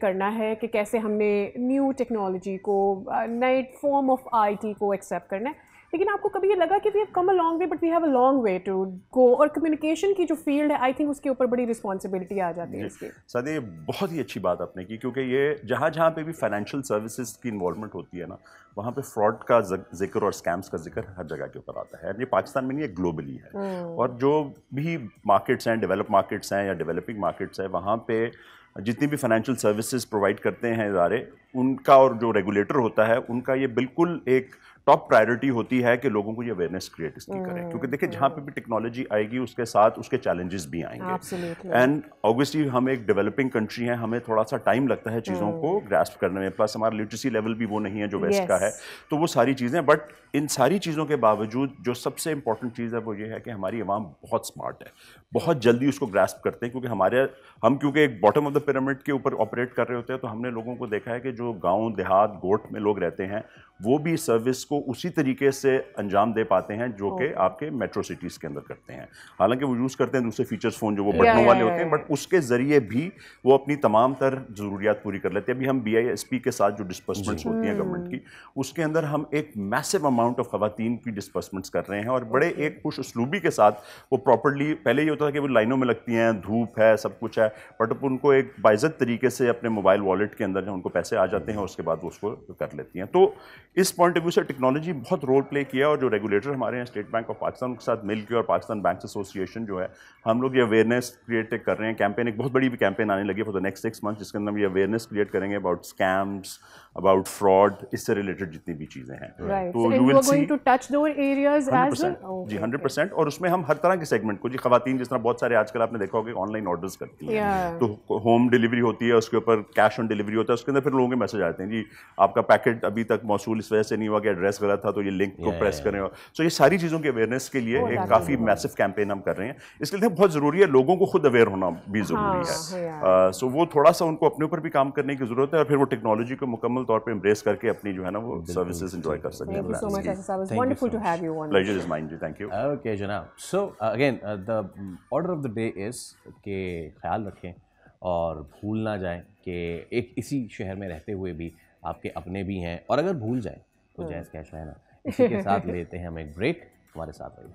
करना है, कि कैसे हमने न्यू टेक्नोलॉजी को, नए फॉर्म ऑफ IT को एक्सेप्ट करना है, लेकिन आपको कभी ये लगा कि we have come a long way but we have a long way to go? और कम्युनिकेशन की जो फील्ड है, आई थिंक उसके ऊपर बड़ी रिस्पॉन्सिबिलिटी आ जाती है इसकी। सादे, ये बहुत ही अच्छी बात आपने की, क्योंकि ये जहाँ पे भी फाइनेंशियल सर्विसेज की इन्वॉल्वमेंट होती है ना, वहाँ पे फ्रॉड का जिक्र और स्कैम्स का जिक्र हर जगह के ऊपर आता है। ये पाकिस्तान में नहीं, ये ग्लोबली है। और जो भी मार्केट्स हैं, डेवलप मार्केट्स हैं या डेवलपिंग मार्केट्स हैं, वहाँ पे जितनी भी फाइनेंशियल सर्विसेज प्रोवाइड करते हैं इदारे, उनका और जो रेगुलेटर होता है उनका ये बिल्कुल एक टॉप प्रायोरिटी होती है कि लोगों को ये अवेयरनेस क्रिएट इसकी करें, क्योंकि देखिए जहाँ पे भी टेक्नोलॉजी आएगी उसके साथ उसके चैलेंजेस भी आएंगे। एंड ऑब्वियसली हम एक डेवलपिंग कंट्री हैं, हमें थोड़ा सा टाइम लगता है चीज़ों को ग्रास्प करने में, प्लस हमारा लिटरेसी लेवल भी वो नहीं है जो वेस्ट का है, तो वो सारी चीज़ें। बट इन सारी चीज़ों के बावजूद जो सबसे इंपॉर्टेंट चीज़ है वो ये है कि हमारी आवाम बहुत स्मार्ट है, बहुत जल्दी उसको ग्रास्प करते हैं, क्योंकि हम क्योंकि एक बॉटम ऑफ द पिरामिड के ऊपर ऑपरेट कर रहे होते हैं, तो हमने लोगों को देखा है कि जो गाँव देहात गोट में लोग रहते हैं वो भी सर्विस को उसी तरीके से अंजाम दे पाते हैं जो कि आपके मेट्रो सिटीज़ के अंदर करते हैं। हालांकि वो यूज़ करते हैं दूसरे फीचर्स फ़ोन जो वो बटनों वाले होते हैं, बट उसके ज़रिए भी वो अपनी तमाम तर ज़रूरियात पूरी कर लेते हैं। अभी हम BISP के साथ जो डिस्बर्समेंट्स होती हैं गवर्नमेंट की, उसके अंदर हम एक मैसिव अमाउंट ऑफ ख़वातीन की डिस्बर्समेंट्स कर रहे हैं और बड़े एक खुश उसलूबी के साथ वो प्रॉपर्ली, पहले ये होता था कि वो लाइनों में लगती हैं, धूप है, सब कुछ है, बट अब उनको एक बाइज़्ज़त तरीके से अपने मोबाइल वॉलेट के अंदर उनको पैसे आ जाते हैं और उसके बाद वो उसको कर लेती हैं। तो इस पॉइंट ऑफ व्यू से टेक्नोलॉजी बहुत रोल प्ले किया, और जो रेगुलेटर हमारे यहाँ स्टेट बैंक ऑफ पाकिस्तान के साथ मिलकर और पाकिस्तान बैंक्स एसोसिएशन जो है, हम लोग ये अवेयरनेस क्रिएट कर रहे हैं। कैंपेन, एक बहुत बड़ी भी कैंपेन आने लगी फॉर द नेक्स्ट 6 मंथ, जिसके अंदर हम ये अवेयरनेस क्रिएट करेंगे अबाउट स्कैम्स, अबाउट फ्रॉड, इससे रिलेटेड जितनी भी चीज़ें हैं। तो you will see to touch those areas as well. जी 100%। और उसमें हम हर तरह के सेगमेंट को, जी ख़वातीन जिस तरह बहुत सारे आजकल आपने देखा होगा ऑनलाइन ऑर्डर्स करती हैं, तो होम डिलीवरी होती है, उसके ऊपर कैश ऑन डिलीवरी होता है, उसके अंदर फिर लोगों के मैसेज आते हैं, जी आपका पैकेट अभी तक मौसूल इस वजह से नहीं हुआ कि एड्रेस गलत था, तो ये लिंक को प्रेस करें। सो ये सारी चीज़ों के अवेयरनेस के लिए एक काफ़ी मैसिव कैंपेन हम कर रहे हैं। इसके लिए बहुत ज़रूरी है, लोगों को खुद अवेयर होना भी ज़रूरी है। सो वो थोड़ा सा उनको अपने ऊपर भी काम करने की ज़रूरत है, और फिर वो टेक्नोलॉजी को मुकम्मल तौर पर एम्ब्रेस करके अपनी जो है ना वो सर्विसेज एंजॉय कर सकते हैं। प्लेजर इज माइन जी, थैंक यू। ओके जनाब, so again the order of the day is के ख्याल रखें और भूल ना जाएं कि एक इसी शहर में रहते हुए भी आपके अपने भी हैं, और अगर भूल जाएं तो जैज़ कैश रहना। इसी के साथ लेते हैं हम एक ब्रेक, हमारे साथ रहिए।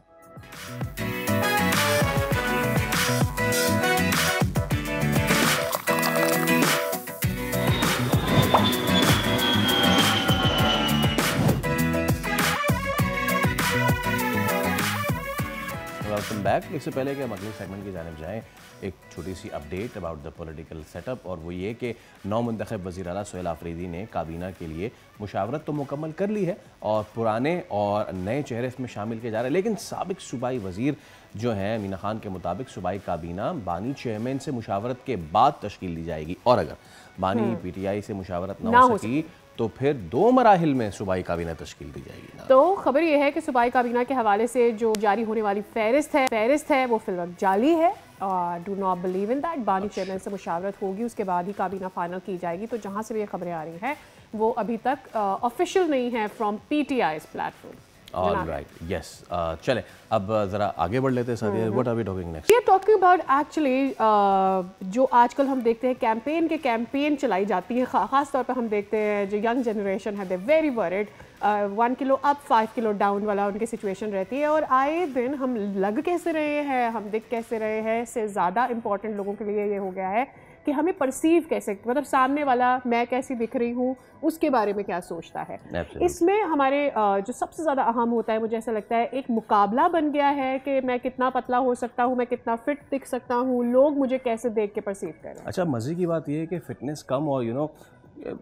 बैक। इससे पहले कि हम अगले सेगमेंट की जानिब जाएँ, एक छोटी सी update about the political setup, और वो ये कि नौ मुंतखब वज़ीर आला सुहेल आफरीदी ने काबीना के लिए मुशावरत तो मुकम्मल कर ली है और पुराने और नए चेहरे इसमें शामिल किए जा रहे हैं, लेकिन साबिक सूबाई वज़ीर जो हैं मीना खान के मुताबिक सूबाई काबीना बानी चेयरमैन से मुशावरत के बाद तश्कील दी जाएगी, और अगर बानी PTI से मुशावरत ना हो सकी तो फिर 2 मराहिल में सूबाई काबीना तश्कील दी जाएगी। तो खबर यह है कि सूबाई काबीना के हवाले से जो जारी होने वाली फहरिस्त है वो फिलहाल जाली है, और do not believe in that. बानी चेयरमैन से मुशावरत होगी, उसके बाद ही काबीना फाइनल की जाएगी। तो जहाँ से भी ये खबरें आ रही हैं वो अभी तक ऑफिशियल नहीं है from PTI's platform. All right, yes. चलें अब ज़रा आगे बढ़ लेते हैं Sadia. What are we talking next? We are talking about actually जो आजकल हम देखते हैं कैंपेन चलाई जाती है, ख़ास तौर पर हम देखते हैं जो यंग जनरेशन है, they very worried, 1 kilo up 5 kilo down वाला उनकी सिचुएशन रहती है, और आए दिन हम लग कैसे रहे हैं, हम दिख कैसे रहे हैं से ज़्यादा इम्पॉर्टेंट लोगों के लिए ये हो गया है कि हमें परसीव कैसे, मतलब सामने वाला मैं कैसी दिख रही हूँ उसके बारे में क्या सोचता है। इसमें हमारे जो सबसे ज़्यादा अहम होता है, मुझे ऐसा लगता है, एक मुकाबला बन गया है कि मैं कितना पतला हो सकता हूँ, मैं कितना फिट दिख सकता हूँ, लोग मुझे कैसे देख के परसीव कर रहे हैं। अच्छा, मज़े की बात यह है कि फिटनेस कम और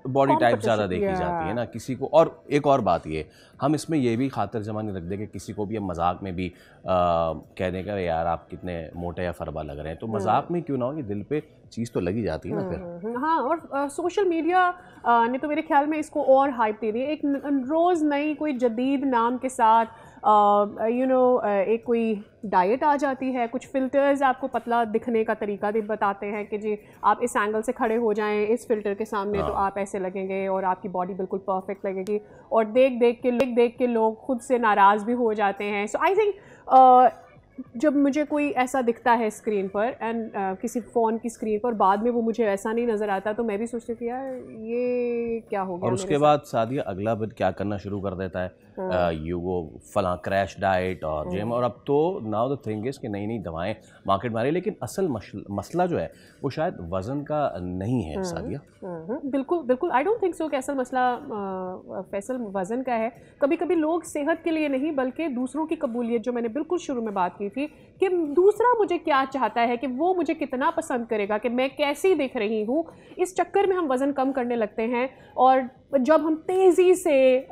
बॉडी टाइप ज़्यादा देखी जाती है ना किसी को। और एक और बात ये, हम इसमें ये भी खातिर जमा नहीं रख दे कि किसी को भी हम मजाक में भी कह दें कि यार आप कितने मोटे या फरबा लग रहे हैं, तो मजाक में क्यों ना हो कि दिल पे चीज़ तो लगी जाती है ना फिर। हाँ, और सोशल मीडिया ने तो मेरे ख्याल में इसको और हाइप दे दी। एक रोज़ नई कोई जदीद नाम के साथ एक कोई डाइट आ जाती है, कुछ फ़िल्टर्स आपको पतला दिखने का तरीका बताते हैं कि जी आप इस एंगल से खड़े हो जाएं इस फ़िल्टर के सामने तो आप ऐसे लगेंगे और आपकी बॉडी बिल्कुल परफेक्ट लगेगी, और देख के लोग खुद से नाराज़ भी हो जाते हैं। सो आई थिंक जब मुझे कोई ऐसा दिखता है स्क्रीन पर एंड किसी फ़ोन की स्क्रीन पर, बाद में वो मुझे ऐसा नहीं नज़र आता, तो मैं भी सोचती थी यार ये क्या हो गया। और उसके बाद सादिया अगला बिट क्या करना शुरू कर देता है, यू वो फला क्रैश डाइट और जिम, और अब तो नाउ द थिंग इज़ कि नई नई दवाएं मार्केट में आ रही, लेकिन असल मसला जो है वो शायद वज़न का नहीं है सादिया। बिल्कुल आई डोंट थिंक सो कि असल मसला फैसल वज़न का है। कभी कभी लोग सेहत के लिए नहीं बल्कि दूसरों की कबूलियत, जो मैंने बिल्कुल शुरू में बात की थी कि दूसरा मुझे क्या चाहता है, कि वो मुझे कितना पसंद करेगा, कि मैं कैसी दिख रही हूँ, इस चक्कर में हम वज़न कम करने लगते हैं। और जब हम तेज़ी से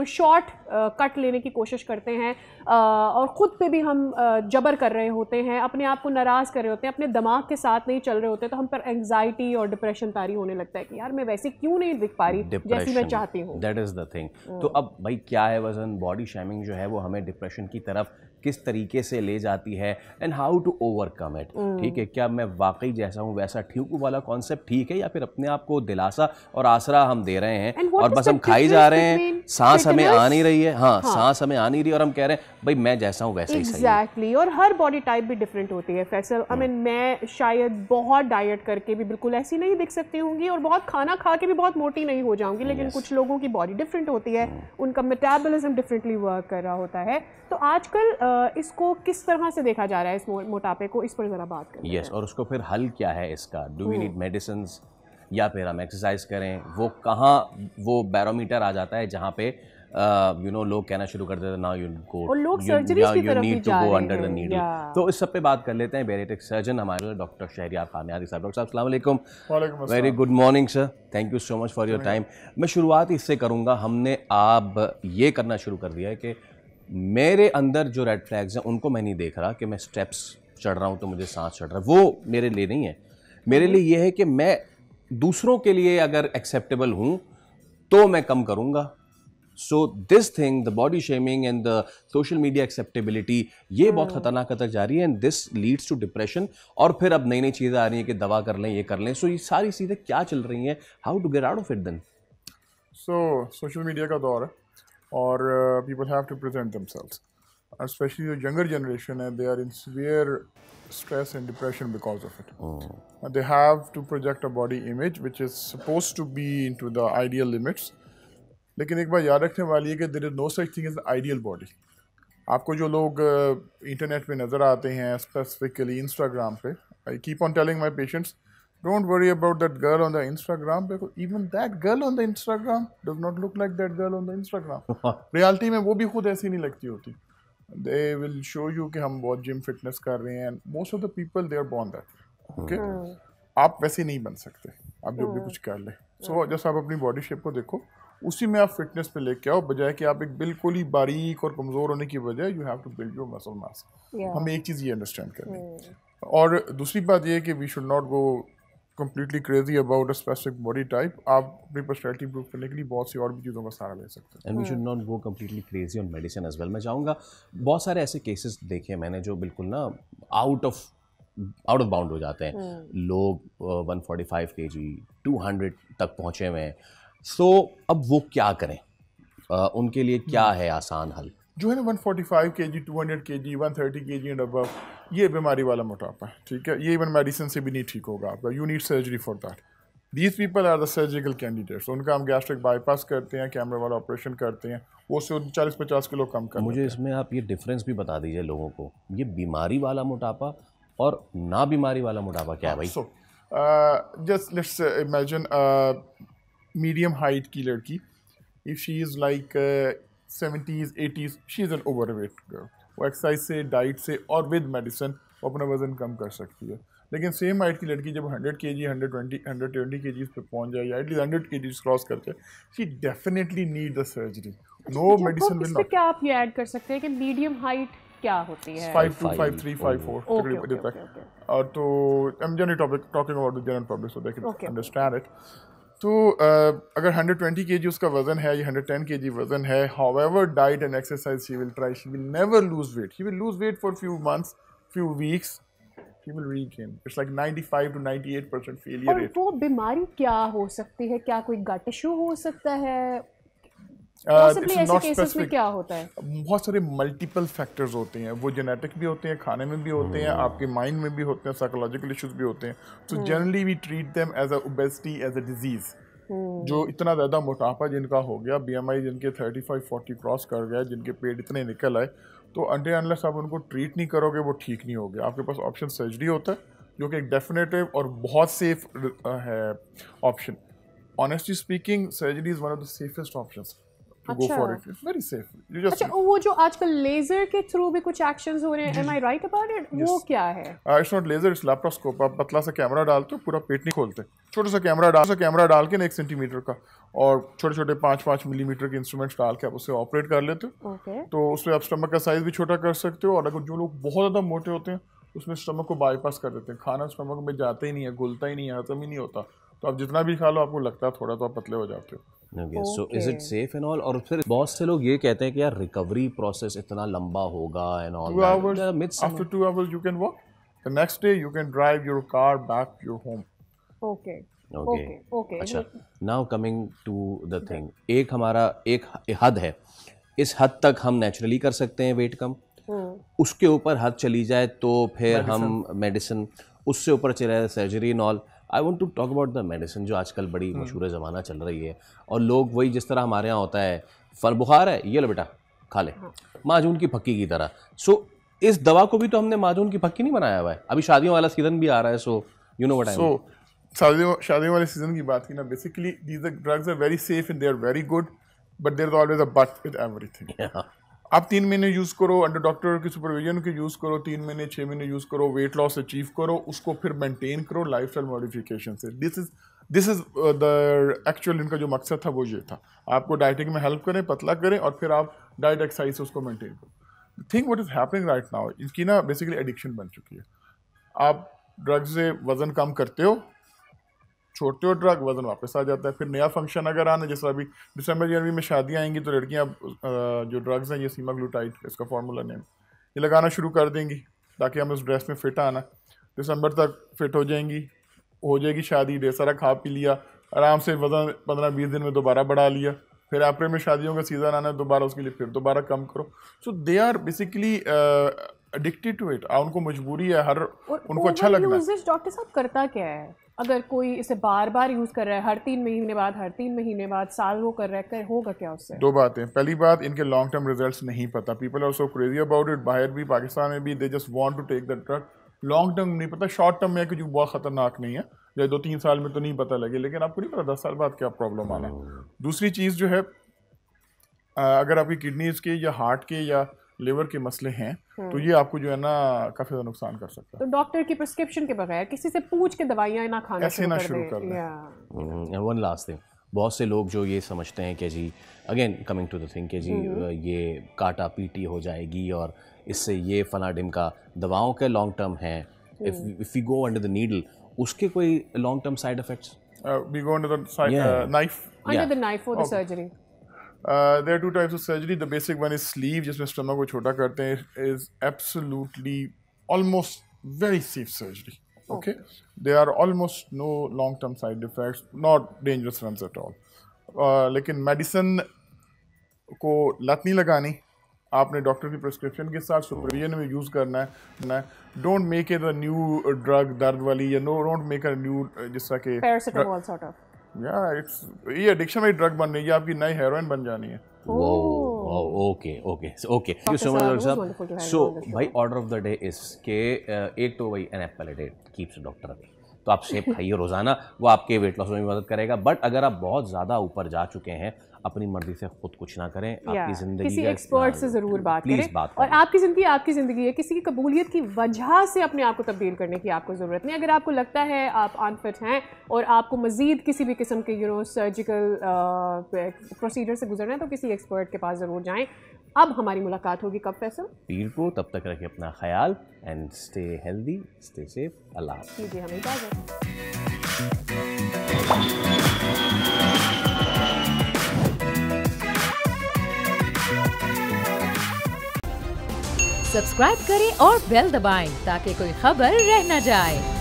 शॉर्ट कट लेने की कोशिश करते हैं और ख़ुद पे भी हम जबर कर रहे होते हैं, अपने आप को नाराज़ कर रहे होते हैं, अपने दिमाग के साथ नहीं चल रहे होते, तो हम पर एंग्जाइटी और डिप्रेशन तारी होने लगता है कि यार मैं वैसे क्यों नहीं दिख पा रही जैसी मैं चाहती हूँ। That is the thing. तो अब भाई क्या है वज़न, बॉडी शेमिंग जो है वो हमें डिप्रेशन की तरफ किस तरीके से ले जाती है, and how to overcome it. ठीक है, क्या मैं वाकई जैसा हूँ वैसा ठीक हूँ वाला कॉन्सेप्ट ठीक है, या फिर अपने आप को दिलासा और आसरा हम दे रहे हैं और बस हम खाई जा रहे हैं, सांस हमें आ नहीं रही है। हाँ, सांस हमें आ नहीं रही और हम कह रहे हैं भाई मैं जैसा हूँ वैसे ही सही है। एग्जैक्टली, और हर बॉडी टाइप भी डिफरेंट होती है फैसल। आई मीन मैं शायद बहुत डाइट करके भी बिल्कुल ऐसी नहीं दिख सकती होंगी, और बहुत खाना खा के भी बहुत मोटी नहीं हो जाऊंगी, लेकिन कुछ लोगों की बॉडी डिफरेंट होती है, उनका मेटाबॉलिज्म डिफरेंटली वर्क कर रहा होता है। तो आजकल इसको किस तरह से देखा जा रहा है, इस मोटापे को, इस पर ज़रा बात करें। यस, और उसको फिर हल क्या है इसका, डू वी नीड मेडिसिन्स या फिर हम एक्सरसाइज करें, वो कहाँ वो बैरोमीटर आ जाता है जहाँ पे लोग कहना शुरू कर देते हैं ना यू गो, और लोग सर्जरीज की तरफ भी जा रहे हैं, अंडर द नीडल। तो इस सब पे बात कर लेते हैं। बेरिएट्रिक सर्जन हमारे डॉक्टर शहरियार खामियादी साहब। डॉक्टर साहब अस्सलाम वालेकुम। Very good morning sir, thank you so much for your time. मैं शुरुआत इससे करूँगा, हमने आप ये करना शुरू कर दिया है कि मेरे अंदर जो रेड फ्लैग्स हैं उनको मैं नहीं देख रहा कि मैं स्टेप्स चढ़ रहा हूँ तो मुझे सांस चढ़ रहा है, वो मेरे लिए नहीं है। मेरे लिए ये है कि मैं दूसरों के लिए अगर एक्सेप्टेबल हूँ तो मैं कम करूँगा। So this thing, the body shaming and the social media acceptability, ये बहुत खतरनाक तक जा रही है, and this leads to depression. और फिर अब नई नई चीज़ें आ रही हैं कि दवा कर लें, ये कर लें। सो ये सारी चीज़ें क्या चल रही हैं, how to get out of it then? So social media का दौर है और people have to present themselves, especially the younger generation, and they are in severe stress and depression because of it. They have to project a body image which is supposed to be into the ideal limits, लेकिन एक बात याद रखने वाली है कि there is no such thing as ideal body. आपको जो लोग इंटरनेट पे नज़र आते हैं, स्पेसिफिकली इंस्टाग्राम पे, I keep on telling my patients, don't worry about that girl on the Instagram, because even that girl on the Instagram does not look like that girl on the Instagram. Reality में वो भी खुद ऐसी नहीं लगती होती. They will show you कि हम बहुत जिम फिटनेस कर रहे हैं, most of the people they are born that, okay. आप वैसे नहीं बन सकते, आप जो भी कुछ कर ले। सो जैसे आप अपनी बॉडी शेप को देखो, उसी में आप फिटनेस पे लेके आओ, बजाय कि आप एक बिल्कुल ही बारीक और कमज़ोर होने की बजाय you have to build your muscle mass. हमें एक चीज़ ये अंडरस्टैंड करनी है। और दूसरी बात ये है कि we should not go completely crazy about a specific body type. आप अपनी पर्सनैलिटी इंप्रूव करने के लिए बहुत सी और भी चीज़ों का सहारा ले सकते हैं। And we should not go completely crazy on medicine as well. मैं चाहूँगा, बहुत सारे ऐसे केसेस देखे मैंने जो बिल्कुल ना आउट ऑफ बाउंड हो जाते हैं। लोग 145 kg 200 तक पहुँचे हुए हैं। सो अब वो क्या करें? उनके लिए क्या है आसान हल? जो है ना 145 kg 200 kg 130 kg and above, ये बीमारी वाला मोटापा है, ठीक है। ये इवन मेडिसिन से भी नहीं ठीक होगा आपका, you need surgery for that. These people are the surgical candidates. उनका हम गैस्ट्रिक बाईपास करते हैं, कैमरे वाला ऑपरेशन करते हैं, वो से 40-50 किलो कम कर। मुझे इसमें आप ये डिफरेंस भी बता दीजिए लोगों को, ये बीमारी वाला मोटापा और ना बीमारी वाला मोटापा क्या है भाई? So just let's imagine medium height की लड़की, if she is like 70s 80s, she is an overweight girl. वो एक्सरसाइज से, डाइट से और विद मेडिसिन वो अपना वजन कम कर सकती है। लेकिन सेम हाइट की लड़की जब 100 kg 120 kg पे पहुंच जाए या एटलीस्ट 100 kg क्रॉस करके, she definitely need the surgery. No medicine will not. क्या आप ये ऐड कर सकते हैं कि मीडियम हाइट क्या होती है? 5'2", 5'3", 5'4" तकरीबन तक। और तो I am generally talking about the general public so they can understand it. तो अगर 120 kg उसका वजन है या 110 kg वजन है, however diet and exercise she will try, she will never lose weight. She will lose weight for few months, few weeks, she will regain. It's like 95 to 98% failure rate. और वो बीमारी क्या हो सकती है? क्या कोई गट इशू हो सकता है? It's ऐसे not केसेस में specific. क्या होता है? बहुत सारे मल्टीपल फैक्टर्स होते हैं, वो जेनेटिक भी होते हैं, खाने में भी होते हैं, आपके माइंड में भी होते हैं, साइकोलॉजिकल इश्यूज भी होते हैं। So generally we treat them as a obesity, as a disease. जो इतना ज़्यादा मोटापा जिनका हो गया, BMI जिनके 35-40 क्रॉस कर गया, जिनके पेट इतने निकल आए, तो अनटिल अनलेस आप उनको ट्रीट नहीं करोगे वो ठीक नहीं हो गया। आपके पास ऑप्शन सर्जरी होता है, जो कि एक डेफिनेटिव और बहुत सेफ है option. Honestly speaking, surgery is one of the safest options to go for it. It's very safe. You just अच्छा, वो जो आजकल लेजर के थ्रू भी कुछ एक्शंस हो रहे हैं, am I right about it? वो क्या है? It's not laser, it's laparoscope. आप पतला सा कैमरा डालते हो, पूरा पेट नहीं खोलते, छोटा सा कैमरा डाल के 1 सेंटीमीटर का और छोटे छोटे 5-5 मिलीमीटर के इंस्ट्रूमेंट्स डाल के आप उसे ऑपरेट कर लेते हो। तो उसमें आप स्टमक का साइज भी छोटा कर सकते हो। और अगर जो लोग बहुत ज़्यादा मोटे होते हैं, उसमें स्टमक को बाईपास कर देते हैं, खाना स्टमक में जाता ही नहीं है, घुलता ही नहीं है, हजम ही नहीं होता, तो आप जितना भी खा लो आपको लगता है थोड़ा, तो आप पतले हो जाते हो। So is it safe and all? और फिर बहुत से लोग ये कहते हैं कि यार रिकवरी प्रोसेस इतना लंबा होगा and all that. After 2 hours you can walk. The next day you can drive your car back to your home. Okay. अच्छा, now coming to the thing, एक हमारा एक हद है, इस हद तक हम नेचुरली कर सकते हैं वेट कम, उसके ऊपर हद चली जाए तो फिर हम मेडिसिन, उससे ऊपर चले जाए surgery and all. I want to talk about the medicine जो आजकल बड़ी मशहूर ज़माना चल रही है, और लोग वही जिस तरह हमारे यहाँ होता है, फल बुखार है, ये लो बेटा खा ले, माजून की फक्की की तरह। सो इस दवा को भी तो हमने माजून की फक्की नहीं बनाया हुआ है। अभी शादियों वाला सीजन भी आ रहा है, so you know what I mean. शादियों वाले सीजन की बात की ना, basically these drugs are very safe and they are very good, but there is always a but with everything. आप 3 महीने यूज़ करो, अंडर डॉक्टर की सुपरविजन के यूज़ करो, 3 महीने 6 महीने यूज़ करो, वेट लॉस अचीव करो, उसको फिर मेंटेन करो लाइफस्टाइल मॉडिफिकेशन से। दिस इज़ द एक्चुअल इनका जो मकसद था वो ये था, आपको डाइटिंग में हेल्प करें, पतला करें, और फिर आप डाइट एक्सरसाइज से उसको मेंटेन करो। Think what is happening right now, इसकी ना बेसिकली एडिक्शन बन चुकी है। आप ड्रग्स से वज़न कम करते हो, छोड़ते हो ड्रग, वजन वापस आ जाता है, फिर नया फंक्शन अगर आना, जैसे अभी दिसंबर जनवरी में शादियाँ आएंगी, तो लड़कियाँ जो ड्रग्स हैं, ये सीमाग्लूटाइड इसका फार्मूला नेम, ये लगाना शुरू कर देंगी ताकि हम उस ड्रेस में फिट आना। दिसंबर तक फिट हो जाएगी शादी, ढेर सारा खा पी लिया, आराम से वजन 15-20 दिन में दोबारा बढ़ा लिया, फिर अप्रैल में शादियों का सीज़न आना है, दोबारा उसके लिए फिर दोबारा कम करो। So they are basically addicted to it. उनको मजबूरी है, उनको अच्छा लगना है। डॉक्टर साहब करता क्या है? अगर कोई इसे बार बार यूज़ कर रहा है, हर 3 महीने बाद, हर 3 महीने बाद, साल वो कर रहा है, होगा क्या उससे? 2 बातें। पहली बात, इनके लॉन्ग टर्म रिजल्ट्स नहीं पता। People are so crazy about it, बाहर भी, पाकिस्तान में भी, they just want to take the drug. Long term नहीं पता, शॉर्ट टर्म में है कि जो बहुत ख़तरनाक नहीं है, या 2-3 साल में तो नहीं पता लगे, लेकिन आपको नहीं पता 10 साल बाद क्या प्रॉब्लम आना है। दूसरी चीज़ जो है, अगर आपकी किडनीज़ के या हार्ट के या लिवर के मसले हैं तो ये आपको जो है ना काफ़ी ज़्यादा नुकसान कर सकता है। तो डॉक्टर की प्रिस्क्रिप्शन के बगैर किसी से पूछ के दवाइयाँ ना खाना ऐसे ना शुरू कर दें। वन लास्ट थिंग, बहुत से लोग जो ये समझते हैं कि जी again coming to the thing कि जी ये काटा पीटी हो जाएगी और इससे ये फला ढिमका दवाओं के लॉन्ग टर्म हैं, if we go under the needle उसके कोई long term side effects? We go under the knife. Under the knife for the surgery. There are two types of surgery. The basic one is sleeve, जिसमें stomach को छोटा करते हैं, is absolutely almost very safe surgery. Okay. There are almost no long-term side effects, not dangerous ones at all. लेकिन medicine को लत नहीं लगानी, आपने डॉक्टर की प्रिस्क्रिप्शन के साथ सुपरविजन में यूज़ करना है। Don't make it a new drug दर्द वाली, या डोंट मेक अ न्यू जिस तरह के पैरासिटामोल सॉर्ट ऑफ, इट्स ये एडिक्शन वाली ड्रग बन रही है, आपकी नई हेरोइन बन जानी है। Okay thank you so much साहब। सो भाई order of the day is के एक तो भाई an apple a day keeps doctor away, तो आप सेब खाइए रोज़ाना, वो आपके वेट लॉस में भी मदद करेगा। बट अगर आप बहुत ज़्यादा ऊपर जा चुके हैं, अपनी मर्जी से खुद कुछ ना करें, आपकी ज़िंदगी किसी एक्सपर्ट से ज़रूर बात करें। बात और आपकी ज़िंदगी है, किसी की कबूलियत की वजह से अपने आप को तब्दील करने की आपको ज़रूरत नहीं। अगर आपको लगता है आप अनफिट हैं और आपको मज़ीद किसी भी किस्म के सर्जिकल प्रोसीजर से गुजरना है, तो किसी एक्सपर्ट के पास ज़रूर जाएँ। अब हमारी मुलाकात होगी कब फैसल? पीर को। तब तक रखें अपना ख्याल and stay healthy, stay safe. Allah कीजिए हमें इजाज़त। सब्सक्राइब करें और बेल दबाएं ताकि कोई खबर रह न जाए।